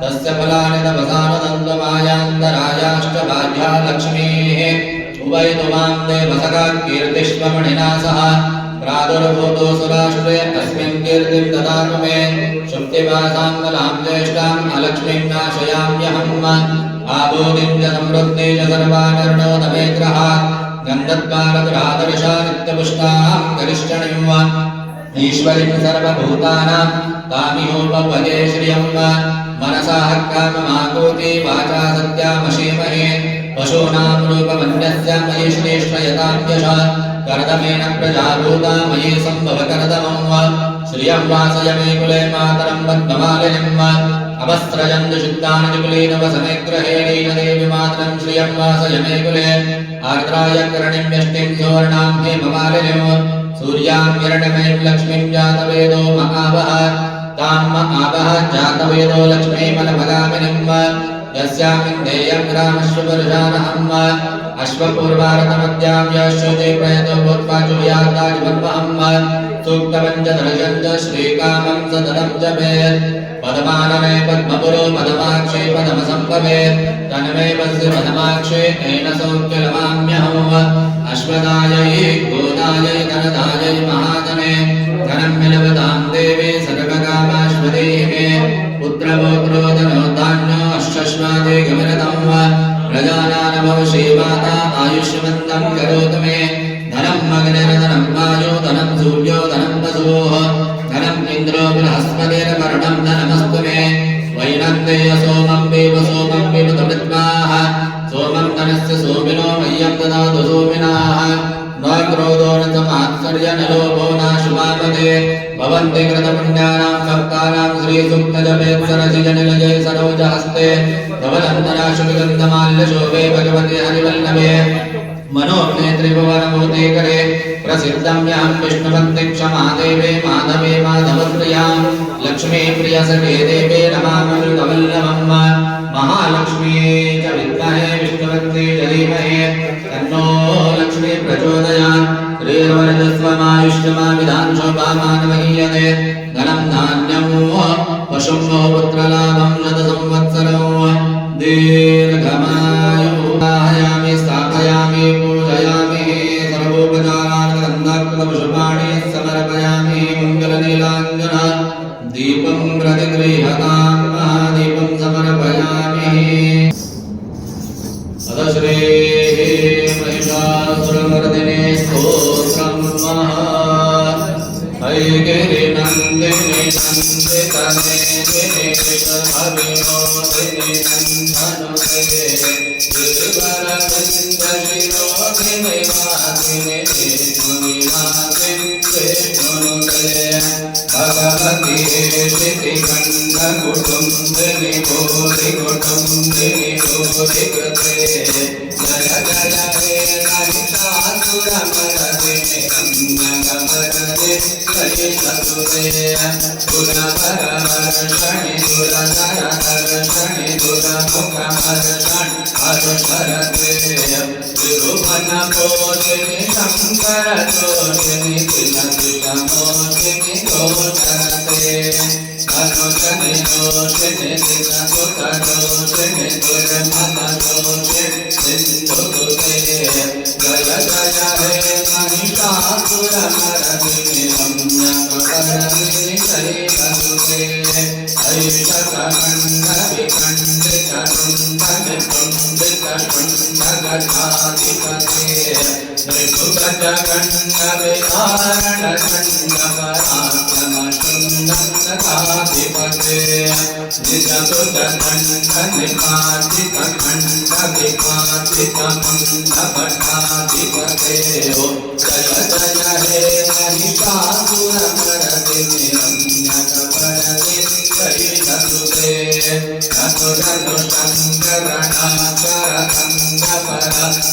तस्य फलानि तपसानुदन्तमायान्तरायाश्च बाह्या लक्ष्मीः। उभयतु मां देवसखा कीर्तिष्वमणिना सह। प्रादुर्भूतोऽसुराष्ट्रे तस्मिन् कीर्तिं ददातु मे। शुक्तिवासां कलां ज्येष्ठां अलक्ष्मीं नाशयाम्यहम्। आबोधिं च समृद्धि च सर्वानर्णोदमेग्रः। गन्धद्वारदुरादर्शा नित्यपुष्टां करिष्ठणीं ईश्वरीं सर्वभूतानां तामिहोपभजे श्रियं। मनसा काममाकूति वाचा सत्यामशीमहे। पशूनां रूपमन्यस्य मयि श्रेष्ठयतां यश। कर्दमेन प्रजाभूता मयि सम्भव कर्दमं। श्रियं वासय मे कुले मातरं पद्ममालिनीम्। अवस्त्रजन्तु शुक्तानि जुकुलीनवसने गृहे लीनदेवी मातरं श्रियं वासय मे कुले। आर्द्राय करणिम्यष्टिं सुवर्णां हेममालिनीं सूर्यां हिरण्मयीं लक्ष्मीं जातवेदो महावः तां महावः जातवेदो लक्ष्मीमनभगामिनीं यस्यामिन्देयं ग्रामश्वपुरुषानहम् अश्वपूर्वारतमद्यां यशोजे प्रयतो भूत्वाजुयाताजवन्वहम् सूक्तपञ्चदशं च श्रीकामं सततं जपेत् पदमानने पद्मपुरो पदमाक्षे पदमसम्भवेत् तन्मे पस्य पदमाक्षे तेन सौख्यलवाम्यहम् अश्वदायै गोदायै धनदायै महाधने धनं मिलवतां देवे सर्वकामाश्वदेहि मे पुत्रपौत्रो धनोधान्यो अश्वश्वादे गमनतं प्रजानानभवशे माता आयुष्यवन्तं करोतु मे धनम् अग्निर्धनं वायो धनं सूर्यो धनं वसुः धनम् इन्द्रो बृहस्पतिर्वरुणं धनमस्तु मे वैनन्देय सोमं वेव तमृत्वाः सोमं धनस्य सोमिनो मह्यं ददातु सोमिनाः न क्रोधो न समात्सर्य न लोभो न शुभापदे भवन्ति कृतपुण्यानां भक्तानां श्रीसूक्तजपेत्सरसिजनिलये सरोजहस्ते धवलन्तराशुभिगन्धमाल्यशोभे भगवते हरिवल्लभे मनोज्ञेत्रिभुवनभूते करे प्रसिद्धं यां विष्णुभक्तिक्षमादेवे माधवे माधवप्रियां लक्ष्मीप्रियसखे देवे नमामृतवल्लभं महालक्ष्मी च विद्महे विष्णुभक्ति च धीमहि तन्नो लक्ष्मी प्रचोदयात् श्रीर्वरजस्वमायुष्यमाविधां शोभामानमहीयते धनं धान्यं पशुं पुत्रलाभं शतसंवत्सरं दीर्घमायुः स्थापयामि पूजयामि सर्वोपचारार्थपुष्पाणि समर्पयामि मङ्गलनीलाञ्जन दीपं प्रतिगृह्यतां महादीपं समर्पयामि अथ श्री महिषासुरमर्दिने स्तोत्रं ऐगिरिनन्दिनि नन्दितने दिनेशभविनोदिनि नन्दनुते गिरिवरविन्दशिरोधिनि वासिनि विष्णुनिवासिनि भगवति श्रुतिखण्डकुटुम्बिनि भूरिकुटुम्बिनि भूरिकृते जय जय हे महिषासुरमर्दिनि रम्यकमरदे कलिसुते दुरधरवर्षणि दुरधरवर्षणि दुरमुखमर्षणि हर्षरते त्रिभुवनपोषिणि शङ्करदोषिणि तिलतिलमोषिणि दोषरते धनुषनि दोषिणि तिलसुतदोषिणि दुर्मदोषिणि सिन्धुसुते जय जय हे महिषासुरमर्दिनि रम्यकमरदिनि कलिसुते ऐषकण्डविखण्डितकुण्डविकुण्डितकुण्डगठाधिपते त्रिभुजगण्डविहारणखण्डपराक्रमशुण्डगठाधिपते निजतुजगण्डनिपातितखण्डविपातितकुण्डभटाधिपते जय जय हे महिषासुरमर्दिनि रम्यकमरदिनि कलिसुते धनुधनुषङ्करणाचरखण्डपर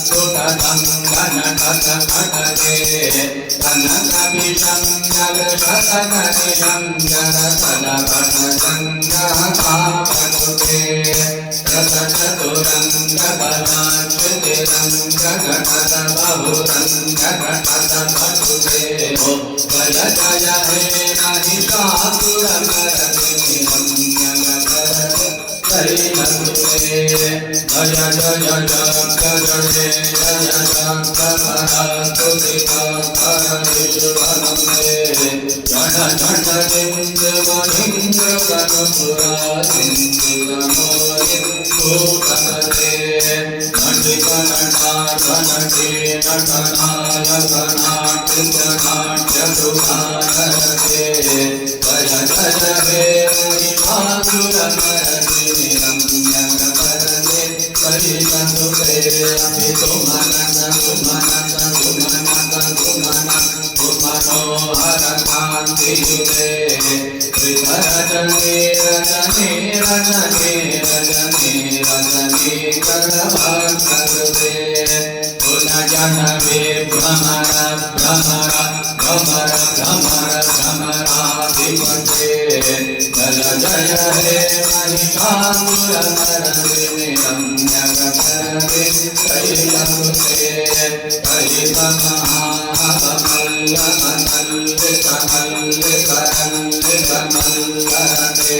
सुतदङ्गनटकटके कनकविशङ्करशतननिशङ्करसदभटसङ्गहकापटुके रसचतुरङ्गबलाच्युतिरङ्गघटतबहुरङ्गघटतपटुके जय जय हे महिषासुरमर्दिनि रम्यकमरदिनि कलिसुते जय जय जगदे जय शङ्करस्तुतिकरविश्वनमे जन जनदिन्दवनिन्द्रकनुपुरादिन्दुकमोदिन्दुकमते नटिकनटाकनटे नटनायकनाट्यनाट्यसुधारते जय जय हे महिषासुरमर्दिनि रम्यकमरदिनि कलिसुते मनोहरकान्तियुते रजनी रजनी रजनी रजनी रजनी करभाग्यते कुल गणवे भ्रमर भ्रमर भ्रमर भ्रमर भ्रमराधिपते जय जय हे महिषासुरमर्दिनि रम्यकरवे शैलसुते कलितमहामल्लमल्लिकमल्लिकमल्लिकमल्लते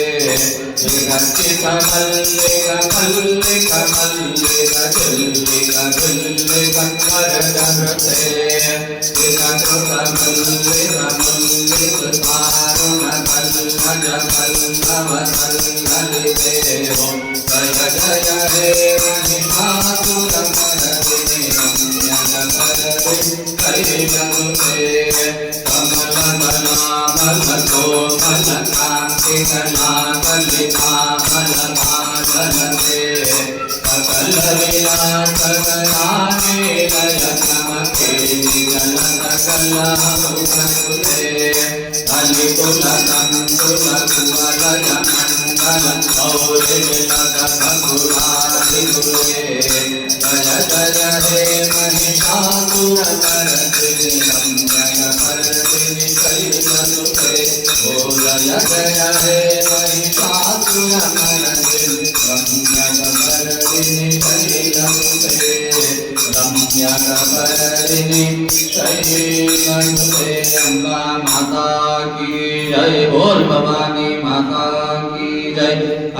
अम्बा माता की जय, बोल भवानी माता की जय।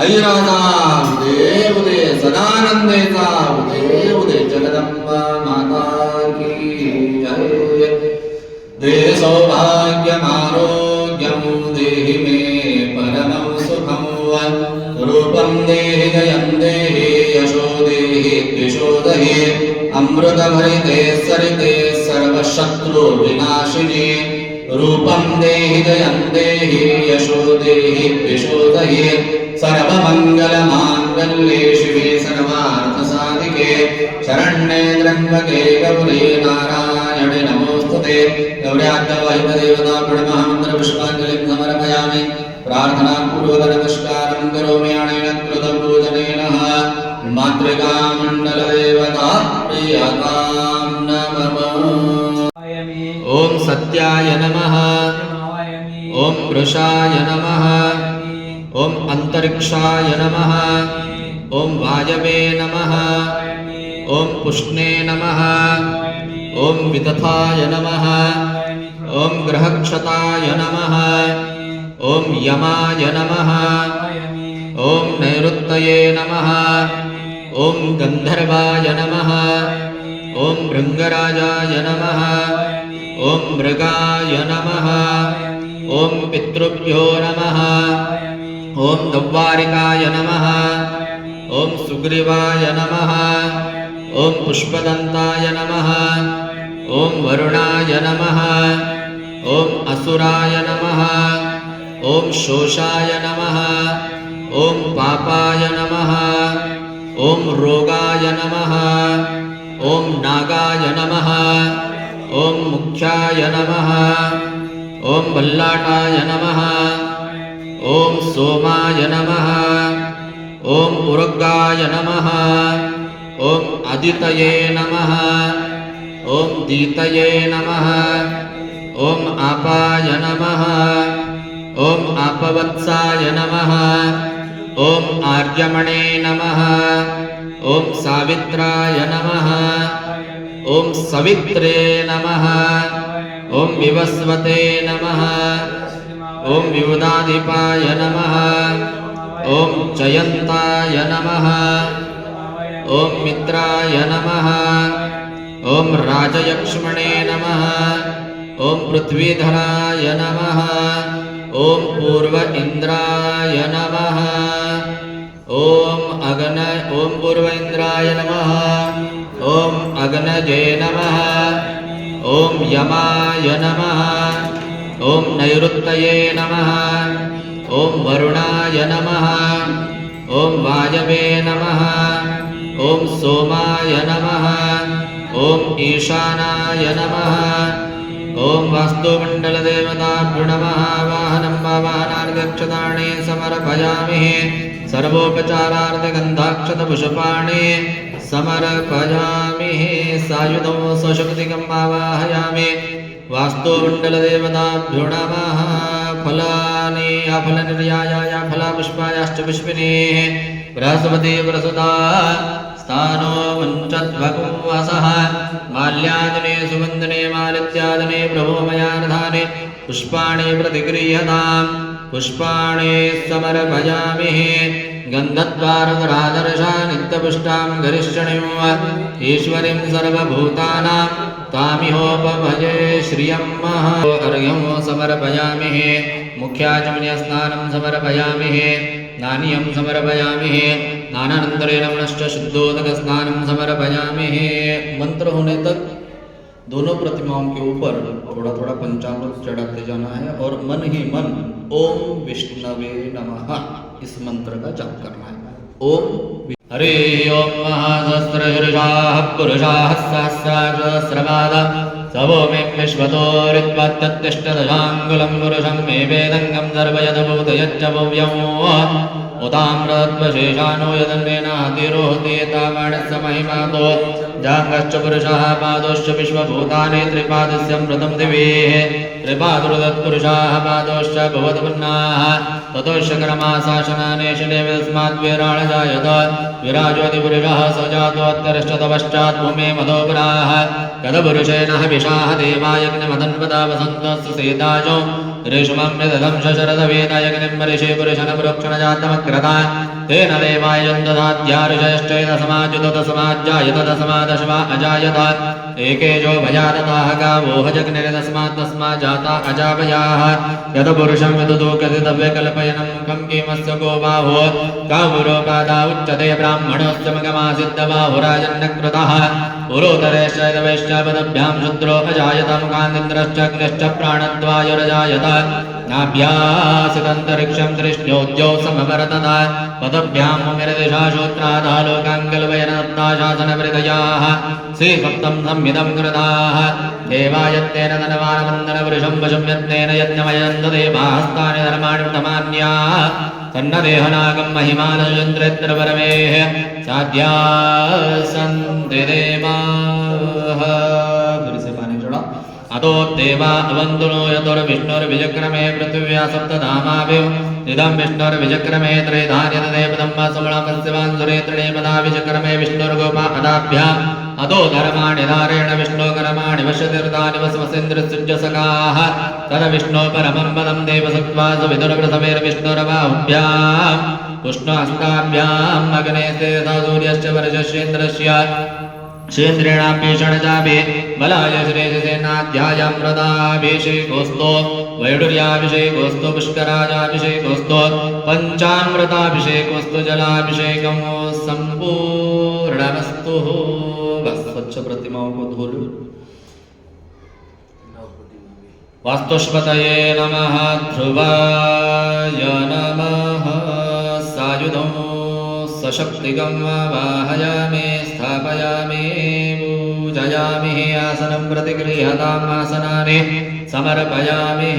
ऐराजा देव दे सदानंदेचा देव दे जगदम्बा माता की जय। दे सौभाग्यमारोग्यं देहि मे परमं सुखं रूपं देहि जयं देहि यशो देहि द्विषो देहि अमृतभरिते सरिते सर्वशत्रु विनाशिनी रूपं देहि जयं देहि यशो देहि द्विषो देहि सर्वमङ्गलमाङ्गल्ये शिवे सर्वार्थसाधिके शरण्ये त्र्यम्बके गौरी नारायणे नमोस्तुते। गौर्याग्रवाहितदेवता प्रणमहामन्त्रपुष्पाञ्जलिं समर्पयामि। प्रार्थनापूर्वक नमस्कारं करोमि अनेन कृतपूजनेन मातृकामण्डलदेवता प्रियतां नमः। ॐ सत्याय नमः, ॐ वृषाय नमः, ॐ अन्तरिक्षाय नमः, ॐ वायवे नमः, ॐ पुष्णे नमः, ॐ विदथाय नमः, ॐ ग्रहक्षताय नमः, ॐ यमाय नमः, ॐ नैऋत्यये नमः, ॐ गन्धर्वाय नमः, ॐ भृङ्गराजाय नमः, ॐ मृगाय नमः, ॐ पितृभ्यो नमः, ॐ दव्वारिकाय नमः, ॐ सुग्रीवाय नमः, ॐ पुष्पदन्ताय नमः, ॐ वरुणाय नमः, ॐ असुराय नमः, ॐ शोषाय नमः, ॐ पापाय नमः, ॐ रोगाय नमः, ॐ नागाय नमः, ॐ मुख्याय नमः, ॐ बल्लाटाय नमः, ॐ सोमाय नमः, ॐ उर्गाय नमः, ॐ अदितये नमः, ॐ दीतये नमः, ॐ आपाय नमः, ॐ आपवत्साय नमः, ॐ आर्यमणे नमः, ॐ सावित्राय नमः, ॐ सवित्रे नमः, ॐ विवस्वते नमः, ॐ विबुधाधिपाय नमः, ॐ जयन्ताय नमः, ॐ मित्राय नमः, ॐ राजयक्ष्मणे नमः, ॐ पृथ्वीधराय नमः, ॐ पूर्व इन्द्राय नमः, ॐ पूर्व इन्द्राय नमः, ॐ अग्नजे नमः, ॐ यमाय नमः, ॐ नैऋत्यये नमः, ॐ वरुणाय नमः, ॐ वायवे नमः, ॐ सोमाय नमः, ॐ ईशानाय नमः, ॐ वास्तुमण्डलदेवताभ्यो नमः। वाहनं वाहनार्घ्यक्षताणे समर्पयामि। सर्वोपचारार्थ गन्धाक्षतपुष्पाणि समर्पयामि सायुधं सशक्तिकम् आवाहयामि वास्तुमण्डलदेवताभ्यो नमः फलानि अफलनिर्यायाय फलापुष्पायाश्च पुष्पिनीः बृहस्पति प्रसुता स्थानो मुञ्चद्भगुंवसः माल्यादिने सुगन्धने मालित्यादिने प्रभो मया दधानि पुष्पाणि प्रतिगृह्यताम् पुष्पाणि समर्पयामि गन्धद्वारधरादर्शा नित्यपुष्टां गरिष्ठणीं ईश्वरीं सर्वभूतानां तामिहोपभजे श्रियं अर्घ्यं समर्पयामि मुख्याचमनीयस्नानं समर्पयामि नानीयं समर्पयामि नानानन्तरेण पुनश्च शुद्धोदकस्नानं समर्पयामि। मंत्र होने तक दोनों प्रतिमाओं के ऊपर थोड़ा थोड़ा पंचामृत चढ़ाते जाना है और मन ही मन ओम विष्णवे नमः इस मंत्र का जाप करना है। ओम हरे ओम महासहस्रशीर्षाः पुरुषाः सहस्रपाद सवो मे विश्वतो ऋत्वत्तिष्ठदशाङ्गुलं पुरुषं मे वेदङ्गं सर्वयदभूतयच्च भव्यं उदाम्रत्वशेषानो यदन्नेनातिरोहति तावाणस्य महिमातो जाङ्गश्च पुरुषः पादोश्च विश्वभूतानि त्रिपादस्यमृतं दिवेः त्रिपादरुदत्पुरुषाः पादोश्च भवद्वन्नाः ततोश्च क्रमाशासनानेशने तस्माद्विराळजायत विराजोऽधिपुरुषः स जातोत्तरश्च तपश्चात् भूमे मधोपराः गतपुरुषेण हविषाः देवायज्ञमदन्वता वसन्तस्य सेताजो रेषमं निदधं शशरदवेदायज्ञं मरिषे पुरुषनपुरोक्षणजातमग्रता तेन देवायन्दधाद्यारुषयश्चैतसमाजुततसमाज्जायततसमादशवा अजायत एकेजो भजातताः गावो हजग्निरतस्मात् तस्मात् जाता अजाभयाः यतपुरुषं विदुदो कथितव्यकल्पयनं मुखं किमस्य गो बाहो गावुरोपादा उच्यते ब्राह्मणोऽस्य मगमासिद्धबाहुराजन्यकृतः पुरोतरेश्चैतवैश्चपदभ्यां शूद्रो अजायत मुखान्दिन्द्रश्च अग्निश्च प्राणद्वायुरजायत नाभ्यासितन्तरिक्षं तृष्ण्योद्यौ समवर्तत पदभ्यां मुमिरदिशा श्रोत्रादा लोकाङ्गलवयनदत्ताशासनवृदयाः श्रीसप्तं संहितं कृताः देवायत्तेन धनवानवन्दनपुरुषं वशं यत्नेन यज्ञमयन्ददेवाहस्तानि धर्माणि प्रमान्याः तन्नदेहनागं महिमानयन्त्रेत्रपरमेः साध्या सन्ति देवाः। अतो देवा अवन्तुनो यतोर्विष्णुर्विजक्रमे पृथिव्या सप्तधामाभिः इदं विष्णुर्विजक्रमे त्रैधान्यतदेवदं समणमस्यवान् सुरेत्रिणे पदा विजक्रमे विष्णुर्गोपा अदाभ्याम् अतो धर्माणि धारेण विष्णुकर्माणि वशतीर्थानि वसवसेन्द्रसुज्जसखाः तदविष्णो परमं पदं देवसत्त्वा सुविदुर्प्रथमेर्विष्णुर्बाहुभ्याम् पुष्णहस्ताभ्याम् अग्नेस्ते सूर्यश्च वर्षस्येन्द्रस्य शेन्द्रेणाभीषणजाभि बलाय श्रेयसेनाध्यायामृताभिषेकोऽस्तो वैडूर्याभिषेकोऽस्तो पुष्कराजाभिषेकोऽस्तो पञ्चामृताभिषेकोऽस्तो जलाभिषेकं संपूर्णमस्तु। बस स्वच्छ प्रतिमाओं को धो लो। वास्तुष्पतये नमः ध्रुवाय नमः सायुधं सशक्तिकं वाहयामि स्थापयामि पूजयामि आसनं प्रतिगृह्यताम् आसनानि समर्पयामि।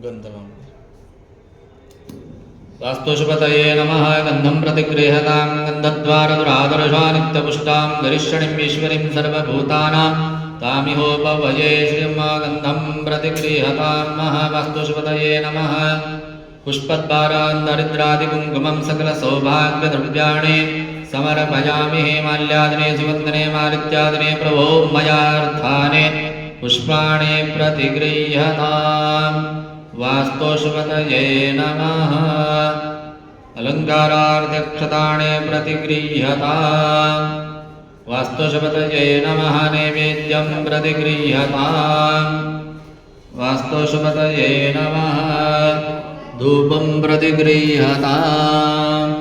गन्धम् वास्तुष्पतये नमः गन्धं प्रतिगृह्यतां गन्धद्वारदुरादर्शा नित्यपुष्टां गरिष्ठणीं ईश्वरीं सर्वभूतानां तामिहोपभजे श्रियं गन्धं प्रतिगृह्यतां वास्तुष्पतये नमः। पुष्पद्वारान्दरिद्रादिकुङ्कुमं सकलसौभाग्यद्रव्याणि समर्पयामि माल्यादिने सुगन्धने मालित्यादिने प्रभो मयार्थानि पुष्पाणि प्रतिगृह्यताम्। वास्तुष्पतये नमः अलङ्कारार्थक्षतानि प्रतिगृह्यताम्। वास्तुष्पतये नमः नैवेद्यं प्रतिगृह्यताम्। वास्तुष्पतये नमः धूपं प्रतिगृह्यताम्।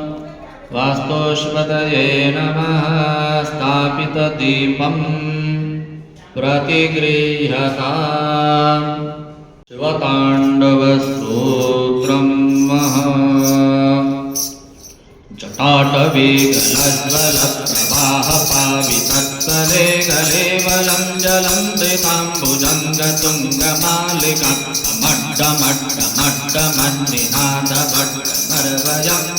वास्तुष्पतये नमः स्थापितदीपं प्रतिगृह्यताम्। शिवताण्डवस्तोत्रं ताटवे गलज्वलप्रवाहपावितत्तले गलेवलं जलं धृताम्बुजङ्गतुङ्गमालिका मड्डमड्डमड्डमन्निनादभट्टमर्वयम्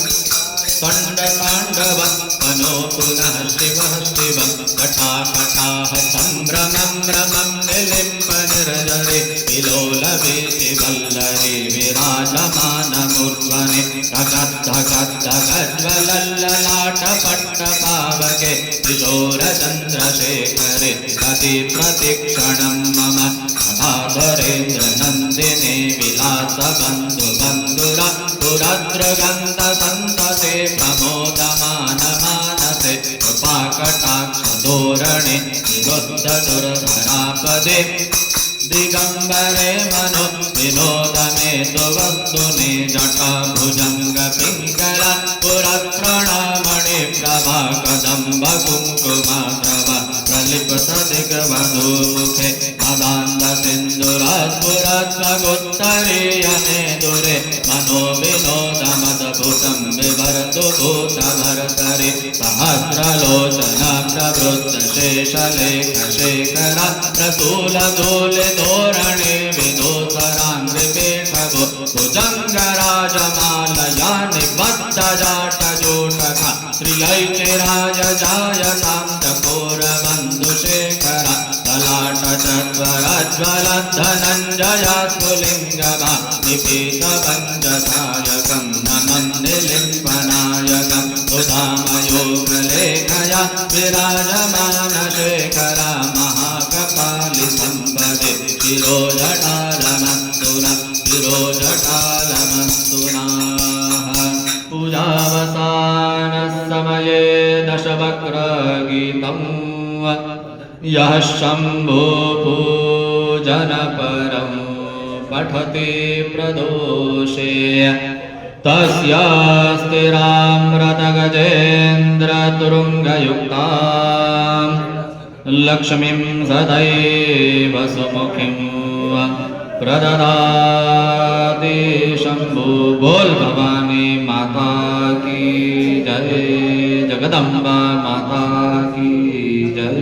तण्डताण्डव मनो पुनः शिवः शिवं कटाकटाः सम्भ्रमं भ्रमं निलिम्पनिर्जरे विलोलवेति वल्लरे विराजमानमूर्ध्वने धगद्धगद्धगज्ज्वलल्ललाटपट्टपावके किशोरचन्द्रशेखरे प्रतिप्रतिक्षणं मम सभाधरेन्द्रनन्दिने विलासबन्धुबन्धुरा पुरद्रगन्धसन्तते प्रमोदमानमानसे कृपाकटाक्षधोरणे निरुद्धदुर्धरापदे दिगम्बरे मनो विनोदमे तु वस्तुने जटाभुजङ्गपिङ्गला पुरप्रणामणि प्रभा कदम्बकुङ्कुमाधव प्रलिप्तदिग्वधूमुखे मदान्दसिन्दुरास्फुरत्वगोत्तरीयमे दुरे मनो विनोदमद्भुतं विभर्तु भूतभर्तरि सहस्रलोचना प्रवृत्तशेषलेखशेखरा प्रसूलदूलिधोरणे विदोसराङ्घ्रिपेठगो भुजङ्गराजमालया निबद्धजाटजोटका श्रियैचिरायजायतां चकोरबन्धुशेखरा ललाटचत्वरज्वलद्धनञ्जया स्फुलिङ्गमा निपीतपञ्चसायकं नमन्निलिम्पनायकं सुधामयोगलेखया विराजमानशेखरा महाकपालिसम्पदे शिरोजटालमस्तुना शिरोजटालमस्तुना पूजावसानसमये दशवक्त्रगीतं यः शम्भुपूजनपरं पठति प्रदोषे तस्य स्थिरामृतगजेन्द्रतुरुङ्गयुक्तां लक्ष्मीं सदैव सुमुखीं प्रददाति शम्भु। बोल भवानी माता की जय, जगदम्बा माता की जय।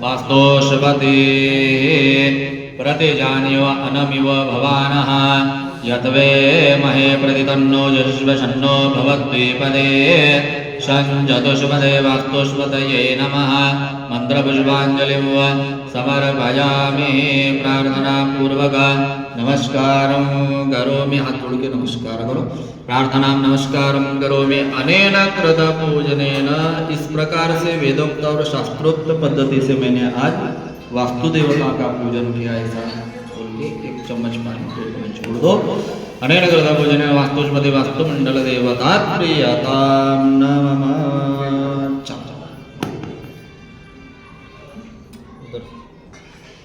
वास्तोषपति प्रतिजान्यो अनमिव भवानः यत्वे महे प्रतितन्नो यजुष्वशन्नो भवद्विपदे संजतुष्पदे वास्तुष्पतये नमः। मंत्रपुष्पाञ्जलिं समर्पयामि प्रार्थना पूर्वक नमस्कारं करोमि। हाथ जोड़ के नमस्कार करो। प्रार्थना नमस्कारं करोमि। अनेन कृत पूजनेन, इस प्रकार से वेदोक्त और शास्त्रोक्त पद्धति से मैंने आज वास्तु देवता का पूजन किया। ऐसा बोल के एक चम्मच पानी में छोड़ दो। अनेन कृत पूजनेन वास्तुष्पति वास्तुमंडल देवता प्रियतां नमः। उधर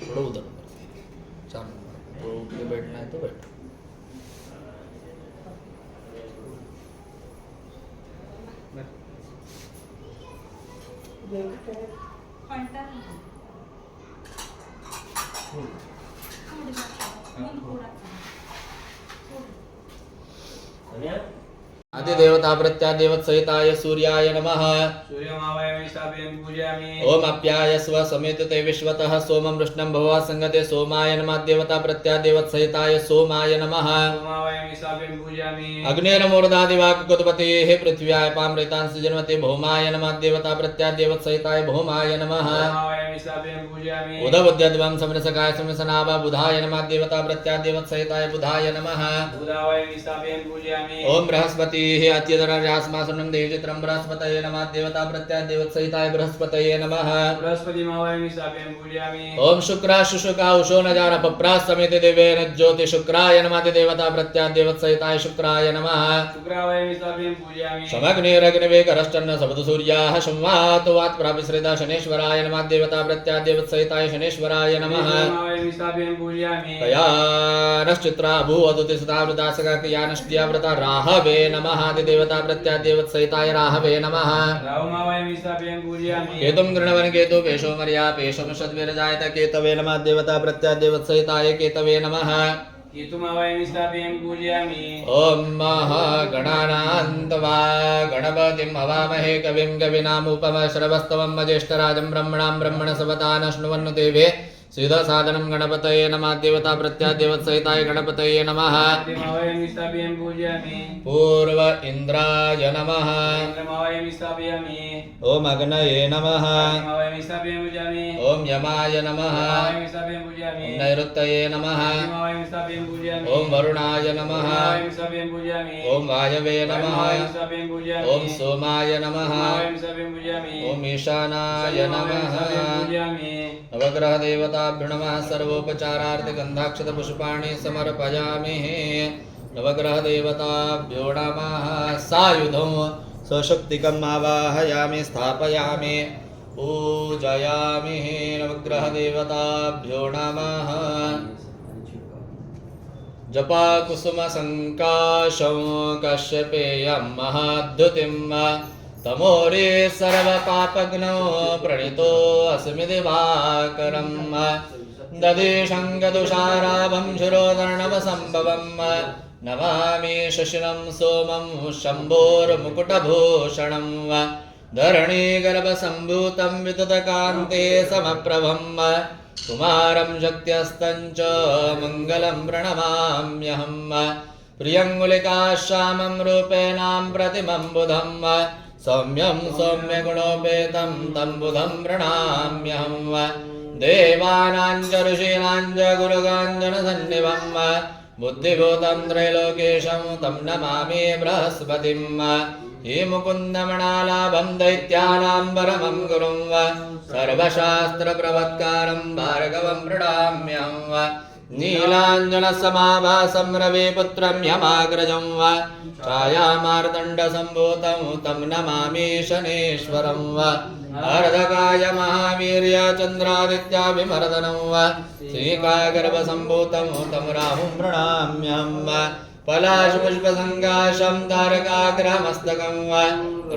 थोड़ा उधर चार उठ के बैठना है तो बैठ। आदिदेवता प्रत्यादेवत सहिताय सूर्याय नमः। ओम अप्यायस्व समेत ते विश्वतः सोमं कृष्णं भवा संगते सोमाय नमः। देवता प्रत्यादेवत सहिताय सोमाय नमः। अग्निर्मूर्धादिवाक्कुतपतेः पृथ्व्याय पामृतांस जन्मते भौमाय नमः। देवता प्रत्यादेवत सहिताय भौमाय नमः। उदबुद्ध्यद्वं समरसकाय समरसनाभा बुधाय नमः। देवता प्रत्यादेवत सहिताय बुधाय नमः। ओम बृहस्पति अत्यधरास्मासनं देवचित्रं बृहस्पतये नमः। देवता प्रत्यादेवत सहिताय बृहस्पतये नमः। ओम शुक्रा शुशुका उषो नजार पप्रा समेत देवेन ज्योति शुक्राय नमः। देवता प्रत्यादेवत सहिताय शुक्राय नमः। समग्निरग्निवेकरश्चन्न सबतु सूर्याः संवातो वात प्रापिश्रिता शनेश्वराय नमः। देवता प्रत्यादेवत सहिताय शनेश्वराय नमः। कयानश्चित्रा भूवदुति सदावृतासका कयानश्चियाव्रता राहवे नमः। देवता प्रत्यादेवत सहिताय राहवे नमः। केतुं गृणवन केतु पेशो मर्या पेशम शद्विरजायत केतवे नमः। देवता प्रत्यादेवत सहिताय केतवे नमः। केतुमावयमि स्थापयामि पूजयामि। ॐ महागणानान्तवा गणपतिं हवामहे कविं कविनामुपमश्रवस्तवं ज्येष्ठराजं ब्रह्मणां ब्रह्मणसवता न शृण्वन्नु देवे सिद्धसाधनं गणपतये नमः। देवता प्रत्यादेवत्सहिताय गणपतये नमः। केतुमावयमि स्थापयामि पूजयामि। पूर्व इन्द्राय नमः। चन्द्रमावयमि स्थापयामि। ॐ अग्नये नमः। केतुमावयमि स्थापयामि पूजयामि। ॐ यमाय नमः। केतुमावयमि स्थापयामि पूजयामि। ॐ नैऋत्यये नमः। केतुमावयमि स्थापयामि पूजयामि। ॐ वरुणाय नमः। केतुमावयमि स्थापयामि पूजयामि। ॐ वायवे नमः। केतुमावयमि स्थापयामि पूजयामि। ॐ सोमाय नमः। केतुमावयमि स्थापयामि पूजयामि। ॐ ईशानाय नमः। पूजयामि। नवग्रह देवताभ्यो नमः। सर्वोपचारार्थगन्धाक्षतपुष्पाणि समर्पयामि। नवग्रह देवताभ्यो नमः। सायुधं स्वशक्तिकम् आवाहयामि स्थापयामि पूजयामि। नवग्रह देवताभ्यो नमः। जपा कुसुम संकाशं कश्यपेयं महाद्युतिं तमोरे सर्वपापघ्नो प्रणीतो अस्मि दिवाकरं ददेशङ्गदुषाराभं शिरोधर्णवसम्भवं नमामि शशिनं सोमं शम्भोर्मुकुटभूषणं धरणीगर्भसम्भूतं विततकान्ते समप्रभं कुमारं शक्त्यस्तं च मङ्गलं प्रणमाम्यहं प्रियङ्गुलिकाश्यामं रूपेणां प्रतिमं बुधं सौम्यं सौम्यगुणोपेतं तं बुधं प्रणमाम्यहं देवानां च ऋषीणां च गुरुगाञ्जनसन्निभं बुद्धिभूतं त्रैलोकेशं तं नमामि बृहस्पतिं हे मुकुन्दमणालाभं दैत्यानां परमं गुरुं सर्वशास्त्रप्रवत्कारं भार्गवं प्रणमाम्यहं नीलाञ्जनसमाभासं रविपुत्रं यमाग्रजं छायामार्तण्डसम्भूतं तं नमामि शनेश्वरं अर्धकाय महावीर्य चन्द्रादित्याभिमर्दनं श्रीकागर्भसम्भूतं तं राहुं प्रणमाम्यहं पलाशपुष्पसङ्काशं तारकाग्रमस्तकं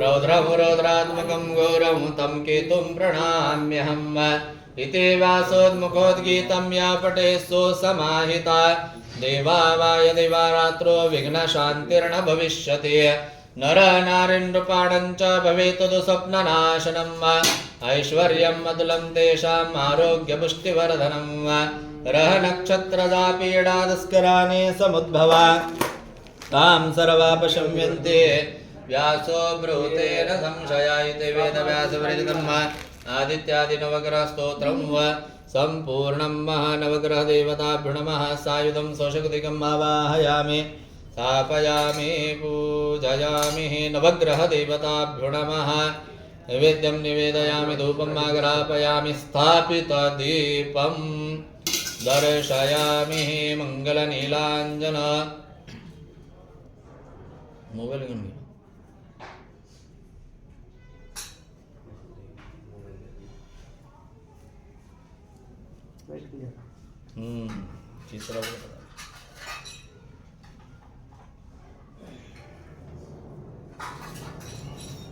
रौद्रं रौद्रात्मकं घोरं तं केतुं प्रणमाम्यहम् इति वासोन्मुखोद्गीतं या पठेत्सु समाहिता देवा वा यदि वा रात्रो विघ्नशान्तिर्न भविष्यति नर नारीनृपाणं च भवेत् दुःस्वप्ननाशनम् ऐश्वर्यम् अतुलं तेषाम् आरोग्यपुष्टिवर्धनं रह नक्षत्रदा पीडा दुष्कराणि समुद्भवा तां सर्वापशम्यन्ते व्यासो ब्रूते न संशया इति वेदव्यासविरचितम् आदित्यादि नवग्रह स्तोत्रं संपूर्णं महानवग्रह देवताभ्यो नमः। सायुधं स्वशक्तिकम् आवाहयामि स्थापयामि पूजयामि नवग्रह देवताभ्यो नमः। नैवेद्यं निवेदयामि धूपम् आग्रापयामि स्थापितदीपं दर्शयामि मङ्गलनीलाञ्जन मोबाइल चित्र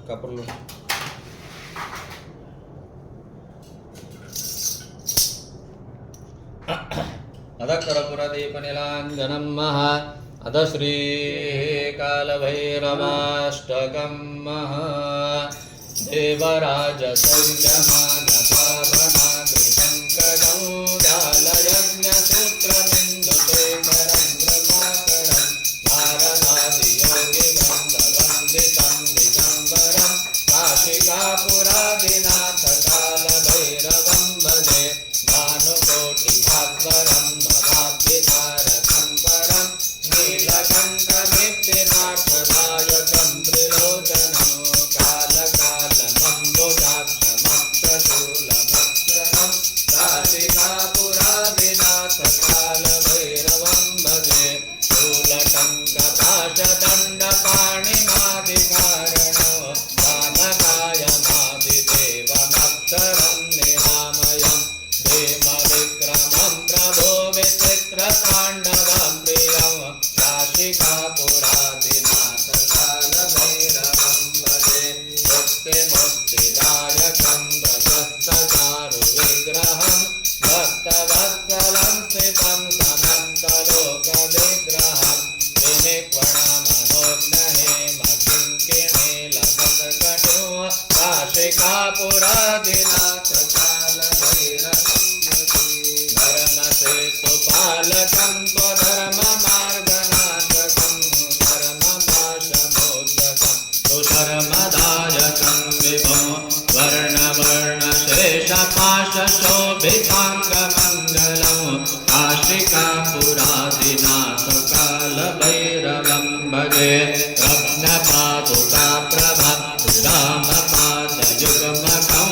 कपड़े अधकरपुरदीपनिलाञ्जनं महा अध श्रीकालभैरवाष्टकं महा देवराजसंयमानपावनाग्रिपङ्कजं जालयज्ञसूत्रमिन्दुशेखरं प्रभाकरं नारदादियोगिवृन्दवन्दितं दिगम्बरं काशिकापुरादिनाथकालभैरवं भजे भानुकोटिभास्वरं भवाब्धितारकं परं नीलकण्ठमित्तिनाथदायकं त्रिलोचनं कालकालमम्बुजाक्षमक्षशूलभक्षणं काशिकापुरादिनाथकालभैरवं भजे शूलटङ्कपाशदण्डपाणिमादिकारणो वामकायमादिदेवमक्षरं निरामयं भीमविक्रमं प्रभो विचित्रताण्डवं प्रियं काशिकापुरादिनाथकालभैरवं भजे मुक्तिमुक्तिदायकं प्रशस्तचारुविग्रहं भक्तवत्सलं स्थितं समन्तलोक चालकं त्वधर्ममार्गनाशकं धर्मपाशमोचकं सुधर्मदायकं विभो वर्णवर्णशेषपाशशोभिताङ्गमङ्गलं काशिकापुरादिनाथकालभैरवं भजे रत्नपादुकाप्रभा रामपादयुग्मकं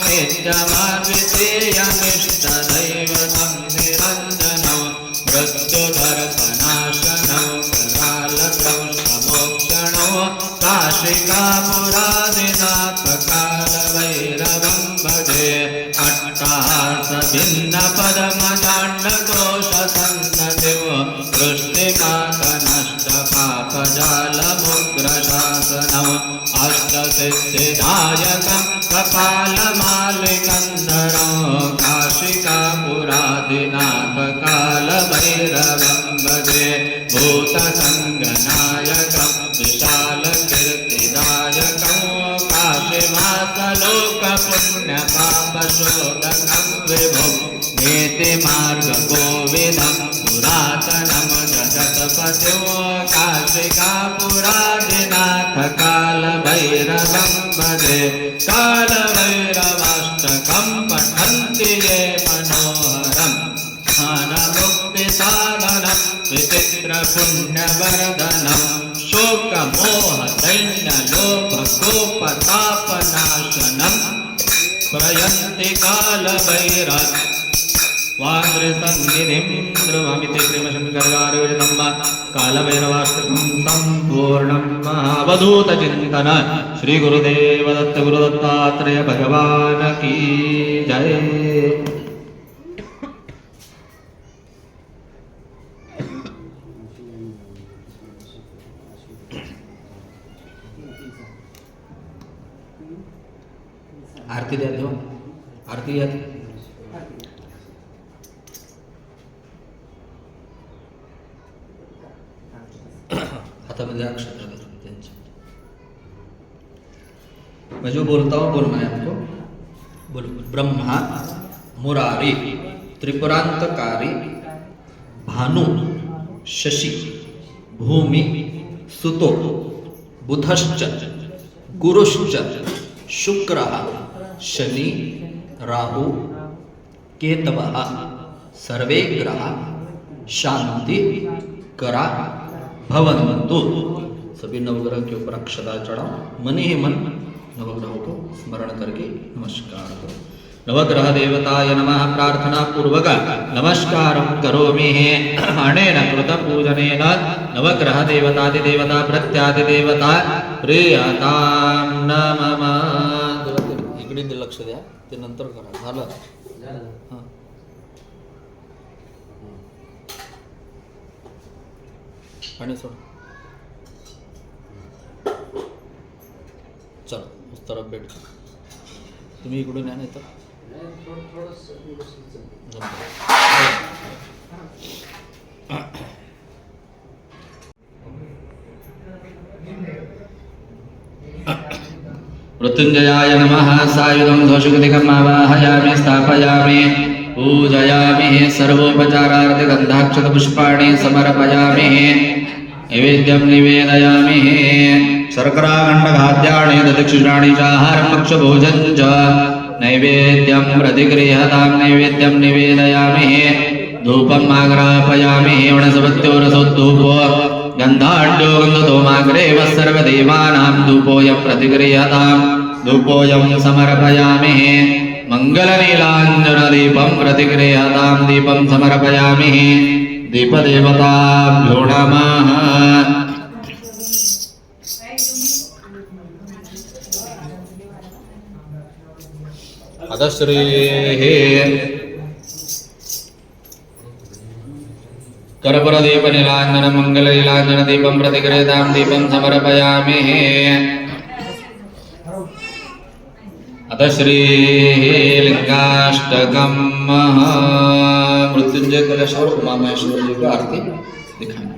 नित्यमद्वितीयमिष्टदैवतं निरञ्जनं मृत्युदर्पनाशनं करालकंशमोक्षणं काशिकापुरादिनाथकालभैरवं भजे अट्टहासभिन्नपदमजाण्डकोशसन्ततिं वृष्टिपातनष्टपापजालमुग्रशासनम् अष्टसिद्धिदायकं कपालमालिकन्धरं काशिकापुरादिनाथकालभैरवं भजे भूतसङ्गनायकं विशालकीर्तिदायकं काशीवासलोकपुण्यपापशोधकं विभुं नीतिमार्गकोविदं पुरातनं जगत्पतिं काशिकापुरादिनाथकालभैरवं भजे कालभैरवाष्टकं पठन्ति ये मनोहरं ज्ञानमुक्तिसाधनं विचित्रपुण्यवर्धनं शोकमोहदैन्यलोभकोपतापनाशनं प्रयन्ति कालभैरव वान्द्रसन्निधिं ध्रुवमिति श्रीमशङ्करगारुविरतं कालभैरवाष्टकं सम्पूर्णं महावधूतचिन्तन श्री गुरुदेव दत्त गुरुदत्तात्रेय भगवान की जय। आरती द्या देव, आरती द्या हाथामध्ये अक्षत्र त्यांचे। मैं जो बोलता हूँ बोलना है आपको, बोलो। ब्रह्मा मुरारी त्रिपुरांतकारी भानु शशि भूमि सुतो बुधश्च गुरुश्च शुक्रः शनि राहु केतवः सर्वे ग्रहा शांति करा भवन्तु। सभी नवग्रह के ऊपर अक्षता चढ़ाओ, मन ही मन नवग्रहों को स्मरण करके नमस्कार करो। नवग्रह देवताय नमः प्रार्थना पूर्वक नमस्कारं करोमि। अनेन कृत पूजनेन नवग्रह देवतादिदेवता प्रत्यादिदेवता प्रियतां नमः। इकडे लक्ष द्या, ते नंतर करा। झालं हां पाणी सोड। चलो उस तरफ बैठ जाओ। तुम्ही इकडून या नाही तर मृत्युंजयाय नमः। सायुधं ध्वशुगतिकम् आवाहयामि स्थापयामि पूजयामि। सर्वोपचारार्थ गन्धाक्षतपुष्पाणि समर्पयामि। नैवेद्यं निवेदयामि। शर्कराखण्डखाद्यानि दधिक्षुषाणि चाहारं भक्षभोजनं च नैवेद्यं प्रतिगृह्यतां। नैवेद्यं निवेदयामि। धूपम् आग्रापयामि। वनस्पत्योरसोद्धूपो गन्धाढ्यो गन्धधूमाग्रेव सर्वदेवानां धूपोऽयं प्रतिगृह्यतां। धूपोऽयं समर्पयामि। मङ्गलनीलाञ्जनदीपं प्रतिगृह्यतां। दीपं समर्पयामि। दीपदेवताभ्यो नमः। अदश्रीः कर्पूरदीपनीलाञ्जनं मङ्गलनीलाञ्जनदीपं प्रतिगृह्यतां। दीपं समर्पयामि। अथ श्रीः लिंगाष्टकं मृत्युंजय कलश और उमा महेश्वर जी का आरती दिखाना।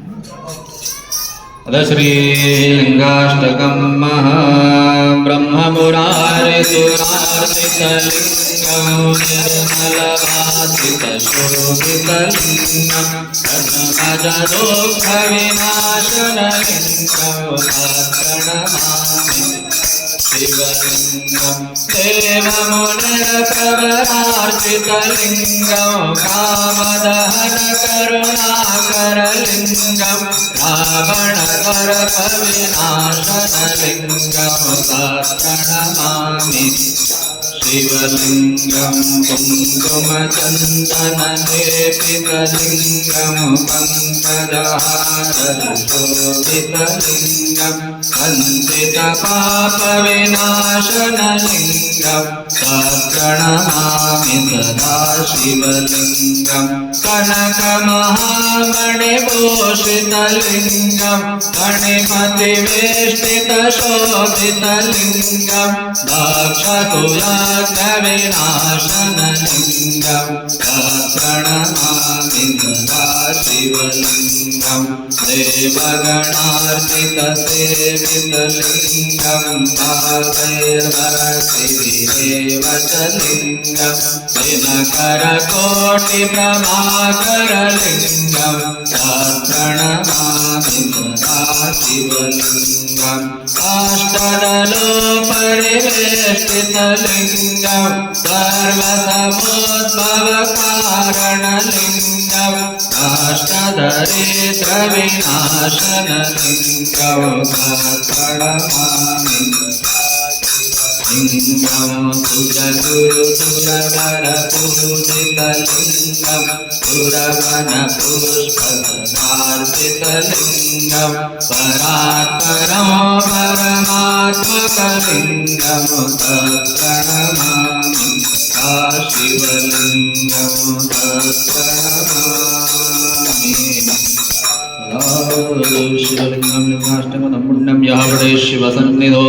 श्रीलिङ्गाष्टकं ब्रह्ममुरारिसुरार्चितलिङ्गं निर्मलवासितशोभितलिङ्गं प्रणमामि शिवलिङ्गं देवमुनिरप्रवरार्चितलिङ्गं कामदहनकरुणाकरलिङ्गं रावणकरपविनाशनलिङ्गं प्रणमामि शिवलिङ्गं कुङ्कुमचन्दनलेपितलिङ्गं पङ्कजहारशोभितलिङ्गं वन्दितपापविनाशनलिङ्गं प्रणमामि सदा शिवलिङ्गं कनकमहामणिभूषितलिङ्गं मणिमतिवेष्टितशोभितलिङ्गं दाक्षतुयाग्नविनाशनलिङ्गं प्रणमामि सदा शिवलिङ्गं देवगणार्चितसेवितलिङ्गं भावैर्भक्तिभिरेव च लिङ्गं दिनकरकोटिप्रभाकरलिङ्गं प्रणमामि सदा शिवलिङ्गं काष्ठदलोपरिवेष्टितलिङ्गं सर्वसमुद्भवकारणलिङ्गं काष्ठदरिद्रविनाशनलिङ्गं प्रणमामि लिङ्गं सुरगुरुसुरवरपूजितलिङ्गं सुरवनपुष्पसमार्पितलिङ्गं परात्परं परमात्मकलिङ्गं तत्प्रणमामि सदा शिवलिङ्गं तत्प्रणमामि शिवलिङ्गं लिङ्गाष्टकं पुण्यं यावडे शिवसन्निधौ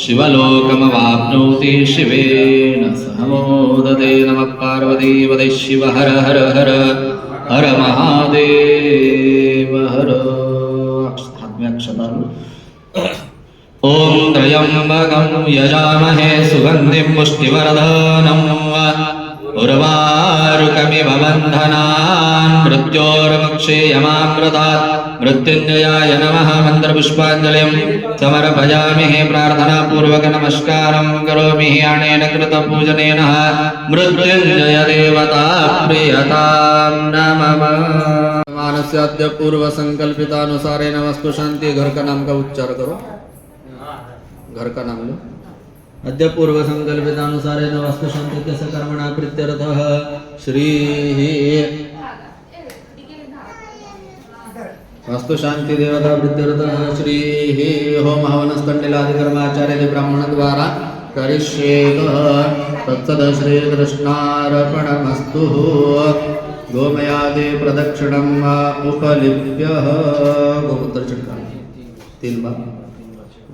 शिवलोकमवाप्नोति शिवेन सह मोदते नमः पार्वतीपते शिव हर हर हर हर महादेव हर ॐ त्र्यम्बकं यजामहे सुगन्धिं पुष्टिवर्धनं उर्वारुकमिव बन्धनान् मृत्योर्मुक्षेयमामृतात् मृत्युञ्जयाय नमः मन्त्रपुष्पाञ्जलिं समर्पयामि प्रार्थनापूर्वक नमस्कारं करोमि अनेन कृतपूजनेन मृत्युञ्जय देवता प्रियतां नमः। मानस्य अद्य पूर्वसंकल्पितानुसारेण वस्तु शांति। घर का नाम का उच्चार करो, घर का नाम लो। अद्य पूर्व संकल्पितानुसारेण वस्तु शांति इत्यस्य कर्मणा प्रीत्यर्थः श्री वस्तु शांति देवता प्रीत्यर्थः श्री होम हवनस्तण्डिलादि कर्माचार्य ब्राह्मण द्वारा करिष्येत। तत्सद श्री कृष्णार्पणमस्तु। गोमयादि प्रदक्षिणम् उपलिप्य गोमूत्र छिड़काव 3 बार।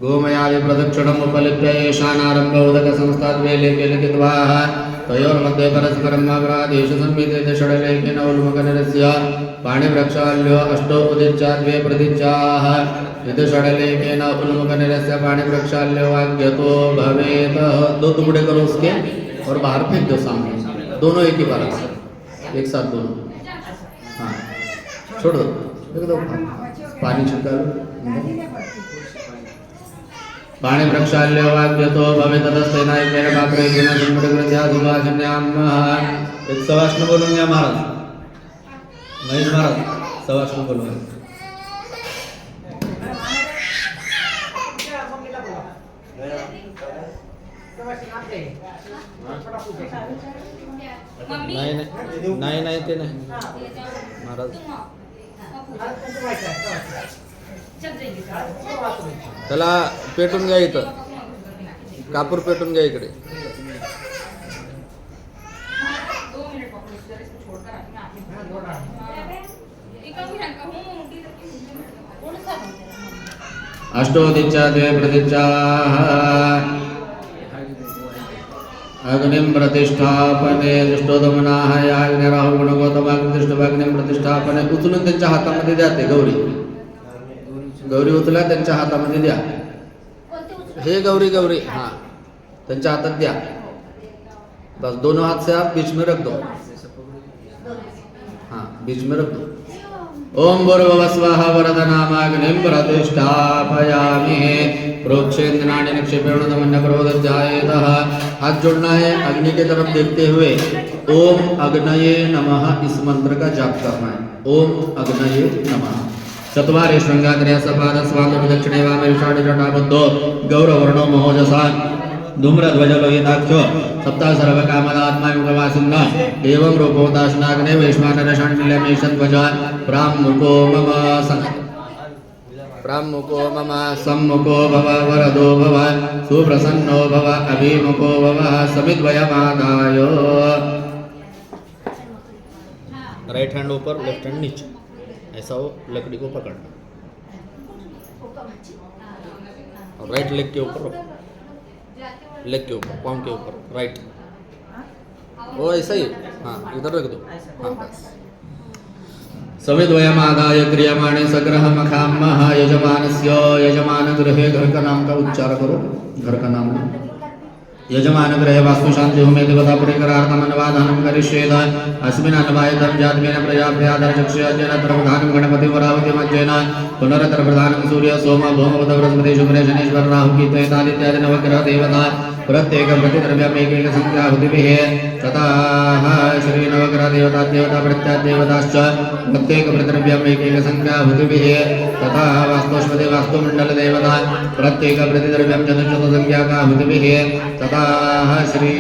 गोमयादि प्रदक्षिणम् उपलिप्य येषानारम्भ उदक संस्थाद्वे लेखे लिखित्वा तयोर्मध्ये परस्परम् अग्रादेश संविधेते षड्लेखेन उल्मुखनिरस्य पाणिप्रक्षाल्यो अष्टौ उदिच्चाद्वे प्रतिच्चाः इति षड्लेखेन उल्मुखनिरस्य पाणिप्रक्षाल्यो वाक्यतो भवेत्। 2 टुकड़े करो उसके और बाहर फेंक दो सामने, दोनों एक ही बार एक साथ दोनों। हाँ छोड़ दो, एकदम पानी छिड़का लो। पाणी प्रक्षाल्य वाक्यतो भवेत् तदस्तेन मेरे बापरे गुण संपद कृत्या सुभाषण्याम। एक सवाष्ण बोलूंगा महाराज, महेश महाराज सवाष्ण बोलूंगा। नाही ते नाही महाराज, त्याला पेटून घ्या, इथं कापूर पेटून घ्या इकडे। अष्टोदिच्चा द्वे प्रतिच्चाः अग्निं प्रतिष्ठापने दुष्टोदमनाः याग्निराहु गुणगोतमाग्निष्टभाग्निं प्रतिष्ठापने। उचलून त्यांच्या हातामध्ये द्या ते गौरी। गौरी उचला त्यांच्या हातामध्ये द्या. हे गौरी गौरी हाँ त्यांच्या हातात द्या. बस दोनों हाथ से आप बीच में रख दो. हाँ बीच में रख दो. ओम भूर्भुवः स्वः वरदनामाग्निं प्रतिष्ठापयामि. प्रोक्षेन्द्राणि निक्षेपेणुतमन्यक्रोधध्यायेतः. हाथ जोड़ना है, अग्नि की तरफ देखते हुए ओम अग्नये नमः इस मंत्र का जाप करना है. ओम अग्नये नमः. चत्वारि शृंगाग्रह सपाद स्वाद दक्षिणे वामे विषाणि जटाबद्धो गौरवर्णो महोजसा धूम्रध्वज लोहिताक्षो सप्ताह सर्वकामदात्मा युगवासिन्ना एवं रूपोदाशनाग्ने वैश्वानरषण्डिलमेषध्वज प्रामुको मम सम्मुखो भव वरदो भव सुप्रसन्नो भव अभिमुखो भव समिद्वयमादाय. राइट हैंड ऊपर लेफ्ट हैंड नीचे ऐसा हो लकड़ी को पकड़ना और राइट लेग के ऊपर रखो. लेग के ऊपर पाँव के ऊपर राइट. वो ऐसा ही हाँ इधर रख दो. हाँ बस. समिद्वयमादाय क्रियमाणे सग्रह मखामः यजमानस्य. यजमान गृहे घर का नाम का उच्चार करो. घर का नाम यजमान गृहे वास्तु शांति होमे देवता परिकरार्थम अन्नवादानं करिष्येत. अस्मिन् अन्नवायितं जातमेन प्रजाभ्यादर्चक्षयेन प्रधानं गणपति वरावति मज्जेन पुनरतर प्रधानं सूर्य सोम भौम बुध बृहस्पति शुक्र शनीश्वर राहु केतु इत्यादि नवग्रह देवता प्रत्येक प्रतिद्रव्यम् एकैक संख्याहुतिभिः ततः श्री नवग्रह देवता देवता प्रत्यादेवताश्च प्रत्येक प्रतिद्रव्यम् एकैक संख्याहुतिभिः ततः वास्तुस्पति वास्तुमण्डल देवता प्रत्येक प्रतिद्रव्यं चतुर्शत संख्याकाहुतिभिः ततः श्री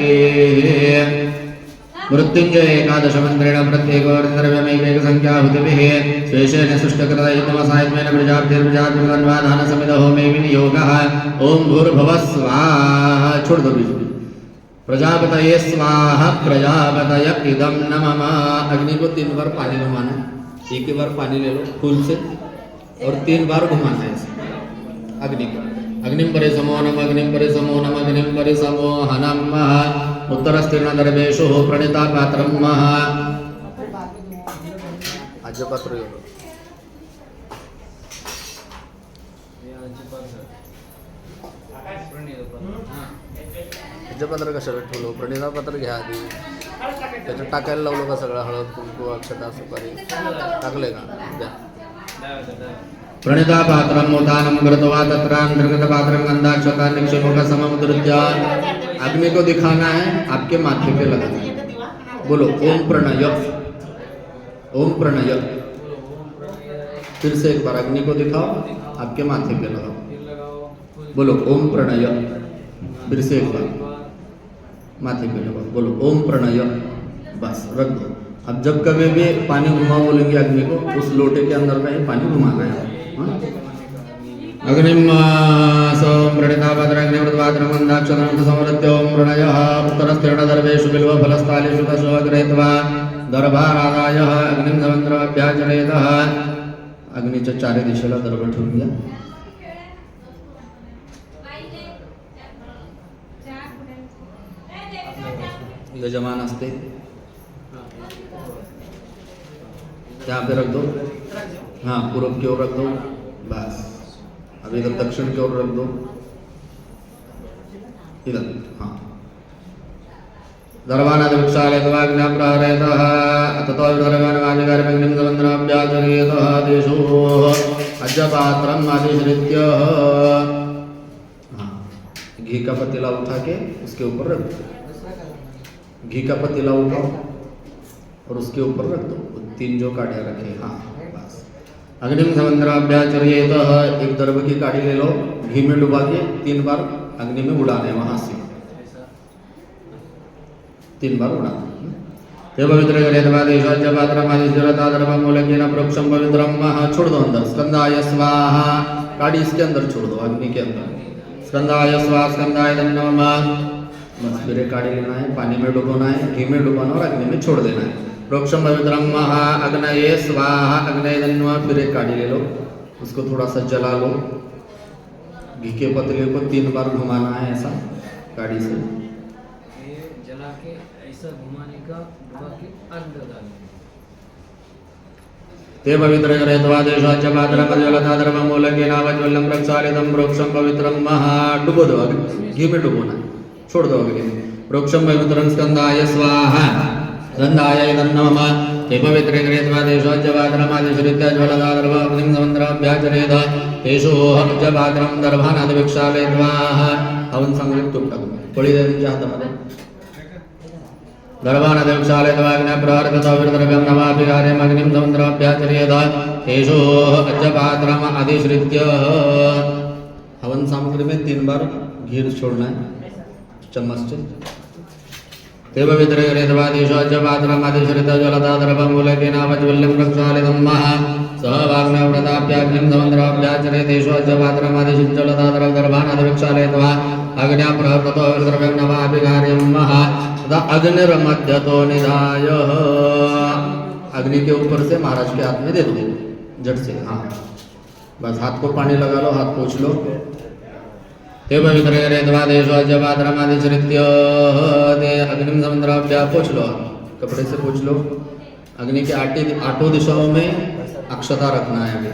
मृत्युंजय एकादश मंत्रेण प्रत्येक प्रतिद्रव्यमेकैक संख्याहुतिभिः स्वेशेन सृष्टकृतैतमसायत्मेन प्रजापतिर्प्रजापतिर्वाधान समित होमे विनियोगः. ओम भूर्भुवः स्वाहा. छोड़ दो बीच में. प्रजापतये स्वाहा. प्रजापतय इदं नमः. अग्नि को 3 बार पानी घुमाना. एक ही बार पानी ले लो फूल से और 3 बार घुमाना है अग्नि को. अग्निं परिसमो नम अग्निं परिसमो नम अग्निं परिसमो हनमः. उत्तरस्तीर्ण दर्वेषु प्रणीता पात्रं मः. आज्य पात्र आज्यपात्र कशाला ठेवलं. प्रणिता पात्र घ्या आधी. त्याच्यात टाकायला लावलं का सगळं हळद कुंकू अक्षता सुपारी टाकले का द्या. प्रणिता पात्रं मोदानं कृत्वा तत्रान्तर्गत पात्रं गन्धाक्षता निक्षेपक सममुद्रित्य. अग्नि को दिखाना है, आपके माथे पे लगाना है. बोलो ओम प्रणय. ओम प्रणय. फिर से एक बार अग्नि को दिखाओ, आपके माथे पे लगाओ. बोलो ओम प्रणय. फिर से एक बार माथे पे लगाओ. बोलो ओम प्रणय. बस रख दो. अब जब कभी भी पानी घुमा बोलेंगे अग्नि को, उस लोटे के अंदर में पानी घुमाना है. अग्निम सोम प्रणितापात्रग्निमृतपात्रमन्दाक्षतं समृत्य ओम प्रणयः. उत्तरस्तीर्ण दर्वेषु बिल्वफलस्थालेषु दशो गृहीत्वा दर्भारादायः अग्निं समन्त्रमभ्याचरेतः. अग्नीच्या 4 दिशेला दर्भ ठेवून द्या. यजमान असते यहाँ पे रख दो. हाँ पूर्व की ओर रख दो. बस. अब इधर दक्षिण की ओर रख दो. इधर हाँ. दर्वानादिवृक्षालयत्वाग्निप्रहरेतः ततो विदर्भानवादिकारमग्निं समन्त्रमभ्याचरेतः. देशो अज्यपात्रम् आदिश्रित्य. हाँ घी का पतीला उठा के उसके ऊपर रख दो. घी का पतीला उठाओ और उसके ऊपर रख दो. 3 जो काढ़िया रखे. हाँ बस. अग्निम समन्त्रमभ्याचरेतः. एक दर्भ की काढ़ी ले लो, घी में डुबा के 3 बार अग्नि में उड़ाना है. वहां से 3 बार उड़ाना. ते पवित्र पात्रमादिश्वरता दर्भमूलकेन प्रोक्षं पवित्रं मः. छोड़ दो अंदर. स्कंदाय स्वाहा. काढ़ी इसके अंदर छोड़ दो, अग्नि के अंदर. स्कंदाय स्वाहा. स्कंदाय नमः. बस फिर काढ़ी लेना है, पानी में डुबोना है, घी में डुबाना और अग्नि में छोड़ देना है. प्रोक्षम पवित्रम महा. अग्नये स्वाहा. अग्नये नमः. फिर एक काढ़ी ले लो, उसको थोड़ा सा जला लो. घी के पतले को 3 बार घुमाना है ऐसा काढ़ी से. जला के ऐसा घुमाने का, डुबा के अर्घ डालने. ते पवित्र जलयत्वा देशाच्च पात्रं जलताद्रवं मूलकेनावज्वल्लं प्रक्षालितं वृक्षं पवित्रं महा डुबो दो घी में डुबोना छोड़ दो अग्नि में वृक्षं पवित्रं स्कंदाय स्वाहा स्कंदाय इदं नमः ते पवित्रे कृत्वा देशाच्च पात्रं आदिश्रित्य ज्वलताद्रवं अग्निं समुद्राभ्याचरेत तेषोऽहं च पात्रं दर्भानादिभिक्षालयित्वा हवन संगीत तुटक पड़ी दे तुमच्या हातामध्ये दर्भानादिभिक्षालयित्वाग्निप्रहरतविर्द्रव्यं नमापि कार्यम् अग्निं समुद्राभ्याचरेत तेषोऽहं च पात्रम् आदिश्रित्य हवन सामग्री में 3 बार घी छोड़ना है चम्मच से ते पवित्रे कृत्वा देशाच्च पात्रम् आदिश्रित्य ज्वलताद्रवं मूलकेनावज्वल्लं प्रक्षालितं महा सहवाग्नव्रताभ्याग्निं समुद्राभ्याचरेत तेषोऽहं च पात्रम् आदिश्रित्य ज्वलताद्रवं दर्भानादिभिक्षालयित्वा अग्निप्रहरतविर्द्रव्यं नमापि कार्यं महा अग्निर्मध्यतो निधाय अग्नि के ऊपर से महाराज के हाथ में दे दो झट से हाँ बस हाथ को पानी लगा लो हाथ पोंछ लो ते पवित्रे कृत्वा देशाच्च पात्रम् आदिश्रित्य ते अग्निं समुद्राभ्यां पोंछ लो कपड़े से पोंछ लो अग्नि के आठों दिशाओं में अक्षता रखना है अभी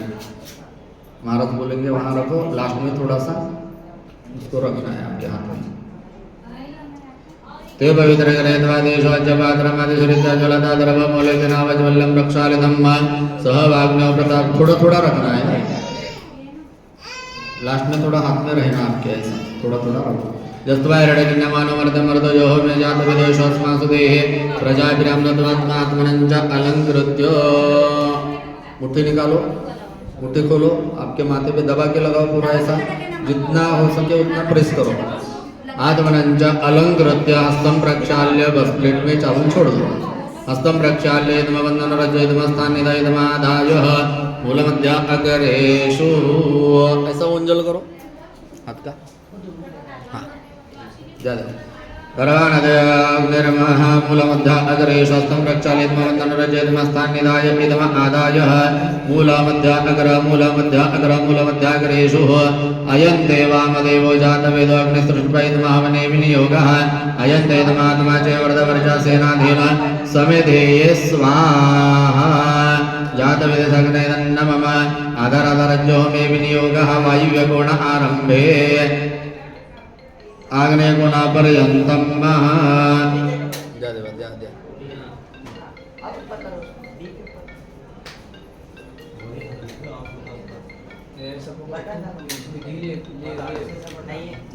महाराज बोलेंगे वहाँ रखो लास्ट में थोड़ा सा इसको रखना है आपके हाथ में ते पवित्रे कृत्वा देशाच्च पात्रम् आदिश्रित्य ज्वलताद्रवं मूलकेनावज्वल्लं प्रक्षालितं सहवाग्नव्रता थोड़ा थोड़ा रखना है लास्ट में थोड़ा हाथ में रहना आपके ऐसा थोड़ा थोड़ा रखो जस्त्वा हिरण्यमानमर्दमर्दो यो मे जातविदेशोऽस्मासु देहे प्रजाभिरामनत्वात्मात्मनं च अलंकृत्य मुट्ठी निकालो मुट्ठी खोलो आपके माथे पे दबा के लगाओ पूरा ऐसा जितना हो सके उतना प्रेस करो आत्मनंच अलंकृत्य हस्तं प्रक्षाल्य बस प्लेट में चावल छोड़ दो हस्तं प्रक्षाल्य इदमवन्दन रजयितमस्तान्निदयितमादाय मूलमध्य अग्रेषु ऐसा उंजल करो हाथ का हाँ ज्यादा करवाणदयाग्निर्मः मूलमध्य अग्रेषु हस्तं प्रक्षाल्यइदमवन्दन रजयितमस्तान्निदाय इदमादाय मूलमध्य अग्रेषु अयं देवामदेवो जातवेदो अग्निसृष्टपैतमहवने विनियोगः अयं देवमात्मा च वर्धवर्षा सेनाधीन समेधेये स्वाहा जातवेदसग्नेदन्न मम अधरधरज्यो मे विनियोगः वायुव्यकोण आरम्भे आग्नेयकोणापर्यन्तं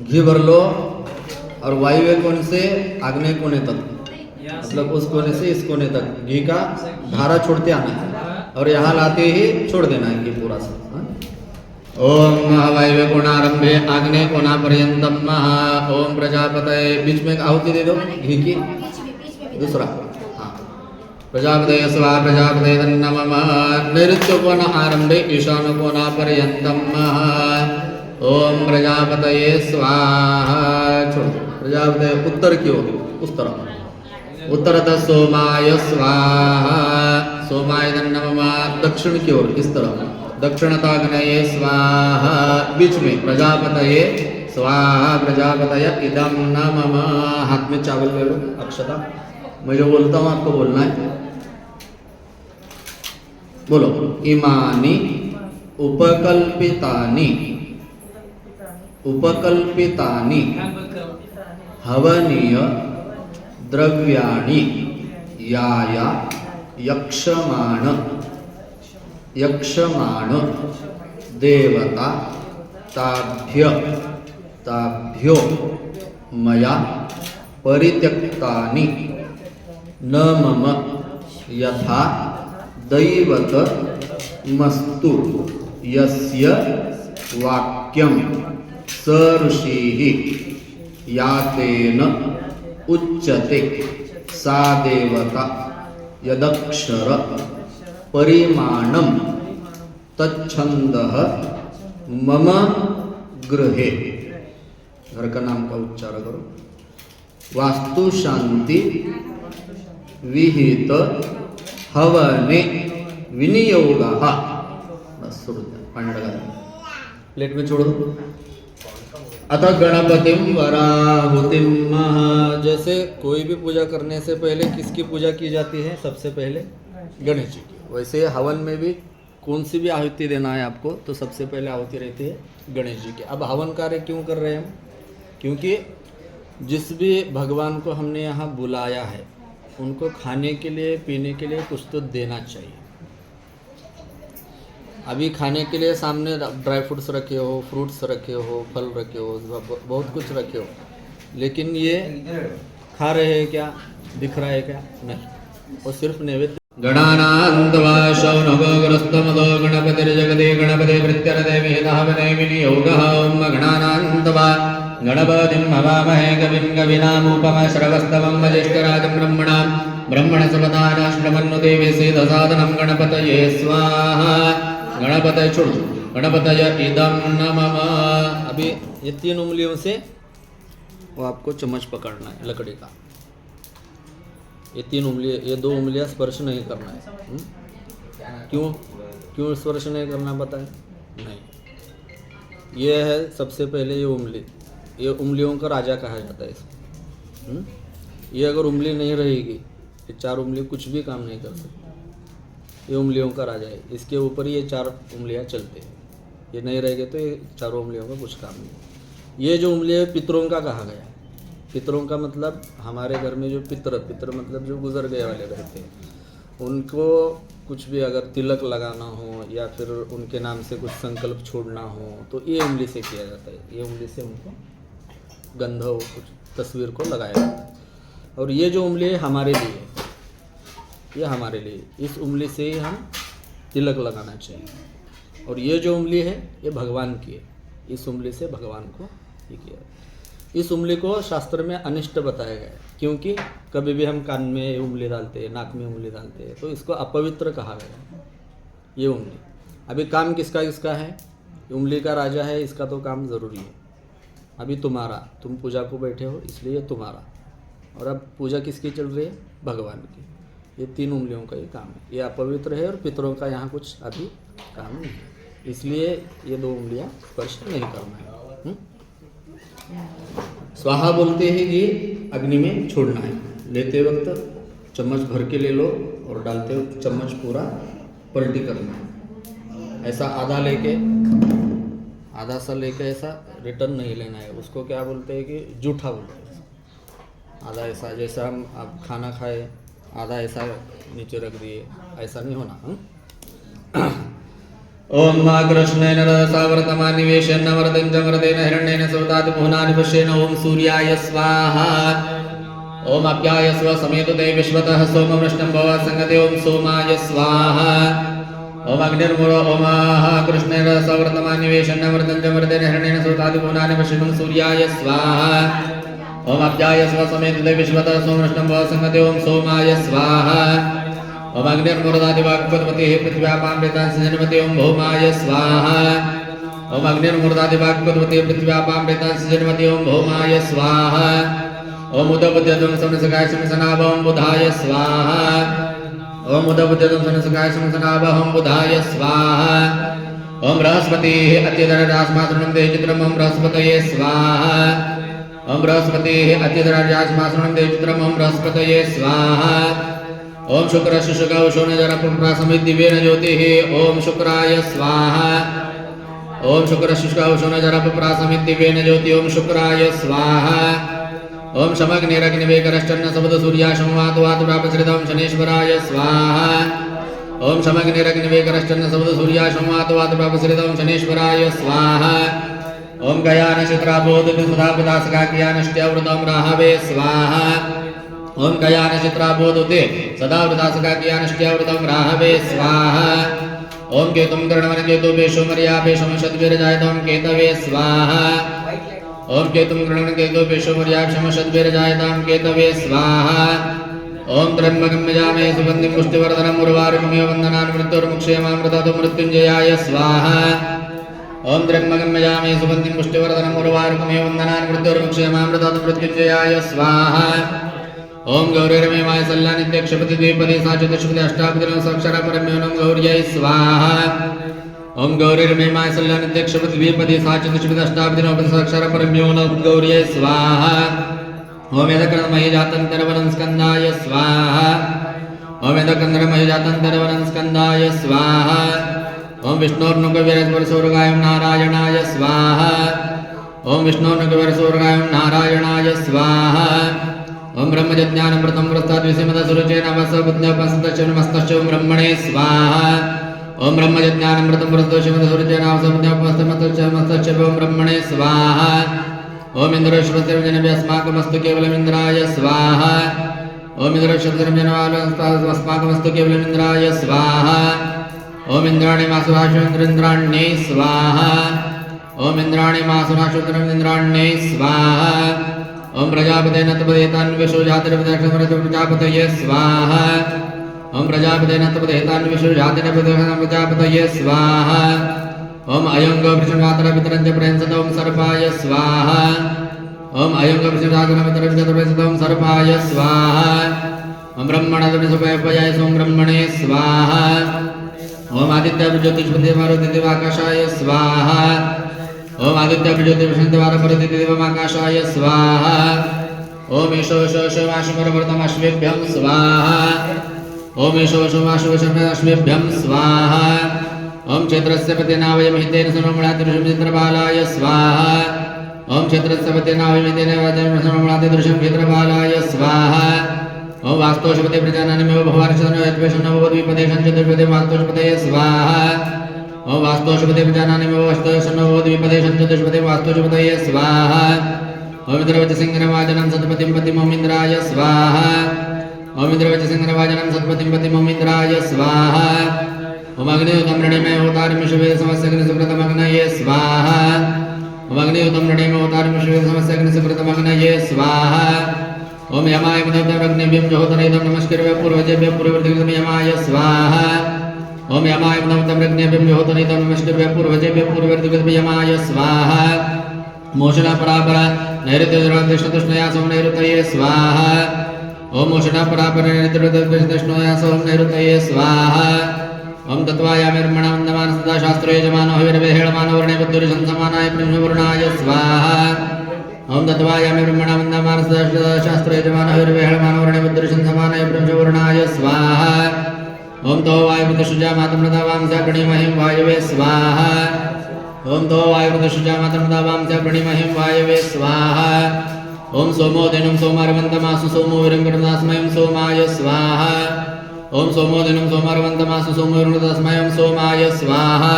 घी भर लो और वायव्य कोण से आग्नेय कोने तक मतलब उस कोने से इस कोने तक घी का धारा छोड़ते आना है और यहाँ लाते ही छोड़ देना है घी पूरा सा ओम वायव्य कोणारंभे आग्नेय कोणा पर्यंतम ओम प्रजापतये बीच में आहुति दे दो घी की दूसरा हाँ प्रजापतये स्वाहा प्रजापतये नमः नैऋत्य कोण आरंभे ईशान कोणा पर्यंतम ओम प्रजापतये स्वाहा छोड़ प्रजापतये उत्तर की ओर उस तरफ उत्तरतः सोमाय स्वाहा सोमाय नमः दक्षिण की ओर इस तरफ दक्षिणताग्नये स्वाहा बीच में प्रजापतये स्वाहा प्रजापतय इदं नमः हाथ में चावल ले लो अक्षता मैं जो बोलता हूँ आपको बोलना है बोलो इमानि उपकल्पितानि हवनीय द्रव्याणि याया यक्षमाण देवता ताभ्यो मया परित्यक्तानि न मम यथा दैवत मस्तु यस्य वाक्यं स ऋषिः यातेन उच्यते सा देवता यदक्षर परिमाणं तच्छंदः मम गृहे घर का नाम का उच्चार करो वास्तु शांति विहित हवने विनियोगः बस पानी लगा प्लेट में छोड़ दो अथ गणपतिम वराहुतिम जैसे कोई भी पूजा करने से पहले किसकी पूजा की जाती है सबसे पहले गणेश जी की वैसे हवन में भी कौन सी भी आहुति देना है आपको तो सबसे पहले आहुति रहती है गणेश जी की। अब हवन कार्य क्यों कर रहे हैं हम? क्योंकि जिस भी भगवान को हमने यहाँ बुलाया है उनको खाने के लिए पीने के लिए कुछ तो देना चाहिए। अभी खाने के लिए सामने ड्राई फ्रूट्स रखे हो, फ्रूट्स रखे हो, फल रखे हो, बहुत कुछ रखे हो, लेकिन ये खा रहे हैं क्या? दिख रहा है क्या? नहीं, वो सिर्फ नैवेद्य। गणानान्त्वा शौनगोग्रस्तमदो गणपतिर्जगदे गणपते प्रत्यरते वेदावनैमिनि योगः। ॐ गणानान्त्वा गणपतिं हवामहे कविं कवीनामुपमश्रवस्तमं वसिष्ठराजं ब्रह्मणस्पदानाश्रमन्नुते विसेदसादनं गणपतये स्वाहा। गणपतये छोड़ दो, गणपतये इदं नमः। अभी ये 3 उंगलियों से वो आपको चम्मच पकड़ना है लकड़ी का। ये 3 उंगलियां, ये 2 उंगलियां स्पर्श नहीं करना है। क्यों स्पर्श नहीं करना पता है? नहीं, ये है सबसे पहले ये उंगली, ये उंगलियों का राजा कहा जाता है इसको। ये अगर उंगली नहीं रहेगी ये 4 उंगली कुछ भी काम नहीं कर सकती। ये उंगलियों का राजा है, इसके ऊपर ये 4 उंगलियां चलते हैं। ये नहीं रहेंगे तो ये 4 उंगलियों का कुछ काम नहीं। ये जो उंगली है पितरों का कहा गया है। पितरों का मतलब हमारे घर में जो पितर मतलब जो गुजर गए वाले रहते हैं, उनको कुछ भी अगर तिलक लगाना हो या फिर उनके नाम से कुछ संकल्प छोड़ना हो तो ये उंगली से किया जाता है। ये उंगली से उनको गंध हो कुछ तस्वीर को लगाया जाता है। और ये जो उंगली है हमारे लिए, ये हमारे लिए, इस उंगली से ही हम तिलक लगाना चाहिए। और ये जो उंगली है ये भगवान की है, इस उंगली से भगवान को ये किया। इस उंगली को शास्त्र में अनिष्ट बताया गया है, क्योंकि कभी भी हम कान में उंगली डालते हैं, नाक में उंगली डालते हैं, तो इसको अपवित्र कहा गया है ये उंगली। अभी काम किसका किसका है? उंगली का राजा है, इसका तो काम ज़रूरी है। अभी तुम्हारा, तुम पूजा को बैठे हो इसलिए तुम्हारा, और अब पूजा किसकी चल रही है? भगवान की। ये 3 उंगलियों का ये काम है, ये अपवित्र है और पितरों का यहाँ कुछ अभी काम नहीं है, इसलिए ये 2 उंगलियाँ स्पर्श नहीं करना है। स्वाहा बोलते हैं कि अग्नि में छोड़ना है। लेते वक्त चम्मच भर के ले लो और डालते वक्त चम्मच पूरा पलटी करना है। ऐसा आधा सा लेके ऐसा रिटर्न नहीं लेना है। उसको क्या बोलते हैं कि जूठा बोलते हैं। आधा ऐसा, जैसा हम आप खाना खाए आधा ऐसा नीचे रख दिए, ऐसा नहीं होना। ओम कृष्णेन रसावर्तमानिवेशेन वरदंजमरदेन हिरण्येन सौतादिपुनानि पश्येन। ओम सूर्याय स्वाहा। ओम अप्याय स्व समेतुते विश्वतः सोमवृष्णं भवसंगते। ओम सोमाय स्वाहा। ओम अग्निर्मुरो। ओम कृष्णेन रसावर्तमानिवेशेन वरदंजमरदेन हिरण्येन सौतादिपुनानि पश्येन। ओम सूर्याय स्वाहा। ओम अप्याय स्व समेतुते विश्वतः सोमवृष्णं भवसंगते। ओम सोमाय स्वाहा। ओम अग्निर्मुर्दादिवाक्पद्मतिः पृथिव्यापामृतां सृजन्मति। ओम भौमाय स्वाहा। ओम अग्निर्मुर्दादिवाक्पद्मतिः पृथिव्यापामृतां सृजन्मति। ओम भौमाय स्वाहा। ओम उदबुद्धं समसकाय समसनाभ। ओम बुधाय स्वाहा। ओम उदबुद्धं समसकाय समसनाभ। ओम बुधाय स्वाहा। ओम बृहस्पतिः अत्यधरास्मासनं देवचित्रम्। ओम बृहस्पतये स्वाहा। ओम बृहस्पतिः अत्यधरास्मासनं देवचित्रम्। ओम बृहस्पतये स्वाहा। ओम शुक्र शुशुक उशोनजर प्रसमित दिव्येन ज्योतिः। ओम शुक्राय स्वाहा। ओम शुक्र शुशुक उशोनजर प्रसमित दिव्येन ज्योतिः। ओम शुक्राय स्वाहा। ओम शमग्निरग्निवेकरश्चन्न सबद सूर्याशंवातवातु प्रापसृतं शनेश्वराय स्वाहा। ओम शमग्निरग्निवेकरश्चन्न सबद सूर्याशंवातवातु प्रापसृतं शनेश्वराय स्वाहा। ओम गयानचित्राबोधति सुधापदासकाकियानष्ट्यवृतं राहवे स्वाहा। ओम गयानचित्राबोधते सदा वृदासकाकियानष्ट्यवृतं राहवे स्वाहा। ओम केतुं गृणवनकेतु पेशोमर्यापेशं शतवीरजायतं केतवे स्वाहा। ओम केतुं गृणवनकेतु पेशोमर्यापेशं शतवीरजायतं केतवे स्वाहा। ओम त्र्यंबकं यजामहे सुगन्धिं पुष्टिवर्धनम् उर्वारुकमिव वन्दनान् मृत्युर्मुक्षेमामृततु मृत्युञ्जयाय स्वाहा। ओम त्र्यंबकं यजामहे सुगन्धिं पुष्टिवर्धनम् उर्वारुकमिव वन्दनान् मृत्युर्मुक्षेमामृततु मृत्युञ्जयाय स्वाहा। ओम गौरीर्मेवाय सल्लानित्यक्षपति द्विपदी साचतुष्पति अष्टापतिनं सक्षरा परम्योनं गौर्यै स्वाहा। ओम गौरीर्मेवाय सल्लानित्यक्षपति द्विपदी साचतुष्पति अष्टापतिनं सक्षरा परम्योनं गौर्यै स्वाहा। ओम यदकृतमहि जातं तरवनं स्कन्दाय स्वाहा। ओम यदकंदरमयजातंतरवनस्कंदाय स्वाहा ओम विष्णोर्नुकवीरस्वरसूर्गाय नारायणाय स्वाहा ओम विष्णोर्नुकवीरसूर्गाय नारायणाय स्वाहा ओम ब्रह्मज्ञानमृतं प्रस्ताद्विसीमतसुरुचेन वसबुद्ध्यपस्तचनमस्तस्य ब्रह्मणे स्वाहा ओम ब्रह्मज्ञानमृतं प्रस्ताद्विसीमतसुरुचेन वसबुद्ध्यपस्तचनमस्तस्य ब्रह्मणे स्वाहा ओम इंद्रश्वरजनव्यस्माकमस्तु केवलमिन्द्राय स्वाहा ओम इंद्रश्वरजनवालस्माकमस्तु केवलमिन्द्राय स्वाहा ओम इंद्राणि मासुराशुन्द्राण्ये स्वाहा ओम इंद्राणि मासुराशुन्द्राण्ये स्वाहा ओम प्रजापते नतपदेतान्विषो जातिरपदक्षमृतप्रजापतये स्वाहा ओम प्रजापते नतपदेतान्विषो जातिरपदक्षमृतप्रजापतये स्वाहा ओम अयंगवृषणवातरपितरञ्च प्रेंसतों सर्पाय स्वाहा ओम अयंगवृषणवातरपितरञ्च प्रेंसतों सर्पाय स्वाहा ओम ब्रह्मणदविसुपयपयाय सोम ब्रह्मणे स्वाहा ओम आदित्यज्योतिष्पतिमारुदिवाकाशाय स्वाहा ओम आदित्यज्योतिष्पतिमारुदिवाकाशाय स्वाहा ओम ईशोशोशवाशुमरवर्तमश्वेभ्यं स्वाहा ओम ईशोशोवाशुवशमेभ्यं स्वाहा ओम क्षेत्रस्य पतिनावयमहितेन सोममणातिदृशं स्वाहा ओम क्षेत्रस्य पतिनावयमहितेन सोममणातिदृशं क्षेत्रपालाय स्वाहा ओम वास्तोषपते प्रजानानिमेव भवार्षणोद्वेषणोद्विपदेशं चतुर्पदे वास्तोषपतये स्वाहा ओम वास्तोषपते प्रजानानिमेव वास्तोषणोद्विपदेशं चतुर्पदे वास्तोषपतये स्वाहा ओम इंद्रवचसिंहनवाजनं सत्पतिं पतिमोमिन्द्राय स्वाहा ओम इंद्रवचसिंहनवाजनं सत्पतिं पतिमोमिन्द्राय स्वाहा ओम अग्नियुतं रणिमे होतारिमिषवे समस्यग्निसुकृतमग्नये स्वाहा ओम अग्नियुतं रणिमे होतारिमिषवे समस्यग्निसुकृतमग्नये स्वाहा ओम यमाय मुदब्दमग्निभ्यं जोतनैदं नमस्कृत्य पूर्वजेभ्यः पूर्ववर्तितं यमाय स्वाहा ओम यमाय मुदब्दमग्निभ्यं जोतनैदं नमस्कृत्य पूर्वजेभ्यः पूर्ववर्तितं यमाय स्वाहा मोषणा परापरा नैऋत्यदृष्णतृष्णया सोम नैऋतये स्वाहा ओम मोषणा परापरा नैऋत्यदृष्णतृष्णया सोम नैऋतये स्वाहा ओम तत्वायामिर्मणवन्दमान सदा शास्त्रे यजमानो हविर्वेहेळमानो वर्णे बुद्धिर्षं समानाय ब्रह्मवर्णाय स्वाहा ओम तत्वायामिर्मणवन्दमान सदा शास्त्रे यजमानो हविर्वेहेळमानो वर्णे बुद्धिर्षं समानाय ब्रह्मवर्णाय स्वाहा ओम तो वायुमृतशुजा मातमृतावांसा प्रणीमहिं वायवे स्वाहा ओम तो वायुमृतशुजा मातमृतावांसा प्रणीमहिं वायवे स्वाहा ओम सोमो दिनं सोमारवन्तमासु सोमो विरङ्गणदास्मयं सोमाय स्वाहा ओम सोमो दिनं सोमारवन्तमासु सोमो विरङ्गणदास्मयं सोमाय स्वाहा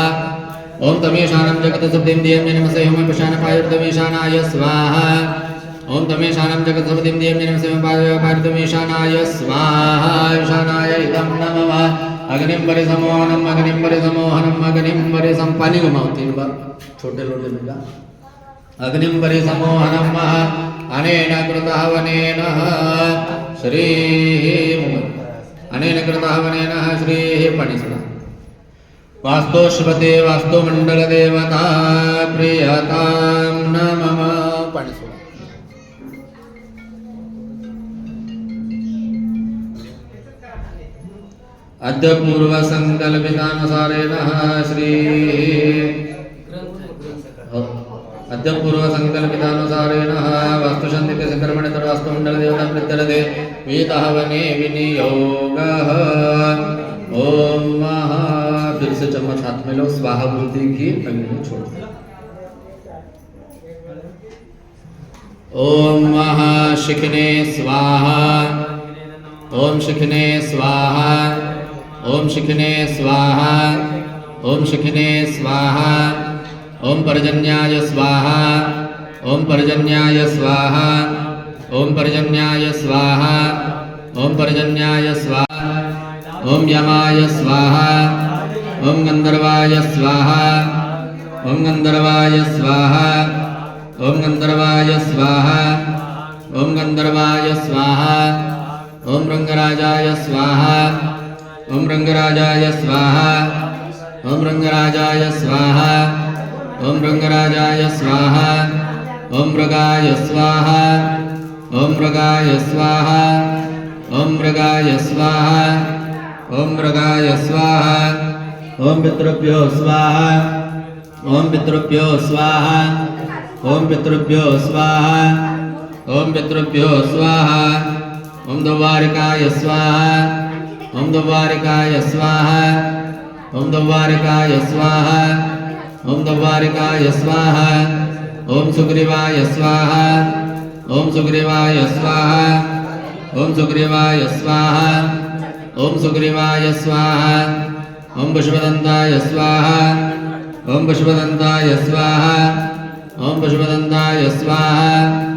ओम तमेशानं जगत्सपतिं दियं नमसे होमपशानपायुर्तमेशानाय स्वाहा ओम तमेशानं जगत्सपतिं दियं नमसे होमपायुर्तमेशानाय स्वाहा ईशानाय इदं नमः अग्निं परिसमोहनम् अग्निं परिसमोहनम् अग्निं परिसम पानी घुमाओ 3 बार छोटे लोटे में जा अग्निं परिसमोहनम् अनेन कृतः वनेन श्रीः अनेन कृतः वनेन श्रीः पाणी सुना वास्तोश्वते वास्तुमण्डलदेवता प्रियतां नमः पाणी सुना अद्य पूर्वसङ्कल्पितानुसारेण श्री अद्य पूर्वसङ्कल्पितानुसारेण वास्तुशान्तिकर्मणि तद्वास्तुमण्डलदेवतां प्रत्यर्थे वेदः वने विनियोगः ओम महा फिर से चम्मच हाथ में लो स्वाहा बोलते ही अग्नि में छोड़ दो ओम महा शिखने स्वाहा ओम शिखने स्वाहा ओम शिखने स्वाहा ओम शिखने स्वाहा ओम पर्जन्याय स्वाहा ओम पर्जन्याय स्वाहा ओम पर्जन्याय स्वाहा ओम पर्जन्याय स्वाहा ओम यमाय स्वाहा ओम गंधर्वाय स्वाहा ओम गंधर्वाय स्वाहा ओम गंधर्वाय स्वाहा ओम गंधर्वाय स्वाहा ओम रंगराजाय स्वाहा ओम रंगराजाय स्वाहा ओम रंगराजाय स्वाहा ओम रंगराजाय स्वाहा ओम मृगाय स्वाहा ओम मृगाय स्वाहा ओम मृगाय स्वाहा ओम मृगाय स्वाहा ओम पितृभ्यो स्वाहा ओम पितृभ्यो स्वाहा ओम पितृभ्यो स्वाहा ओम पितृभ्यो स्वाहा ओम द्वारिकाय स्वाहा ओम द्वारिकाय स्वाहा ओम द्वारिकाय स्वाहा ओम द्वारिकाय स्वाहा ओम सुग्रीवाय स्वाहा ओम सुग्रीवाय स्वाहा ओम सुग्रीवाय स्वाहा ओम सुग्रीवाय स्वाहा ओम पुष्पदन्ताय स्वाहा ओम पुष्पदन्ताय स्वाहा ओम पुष्पदन्ताय स्वाहा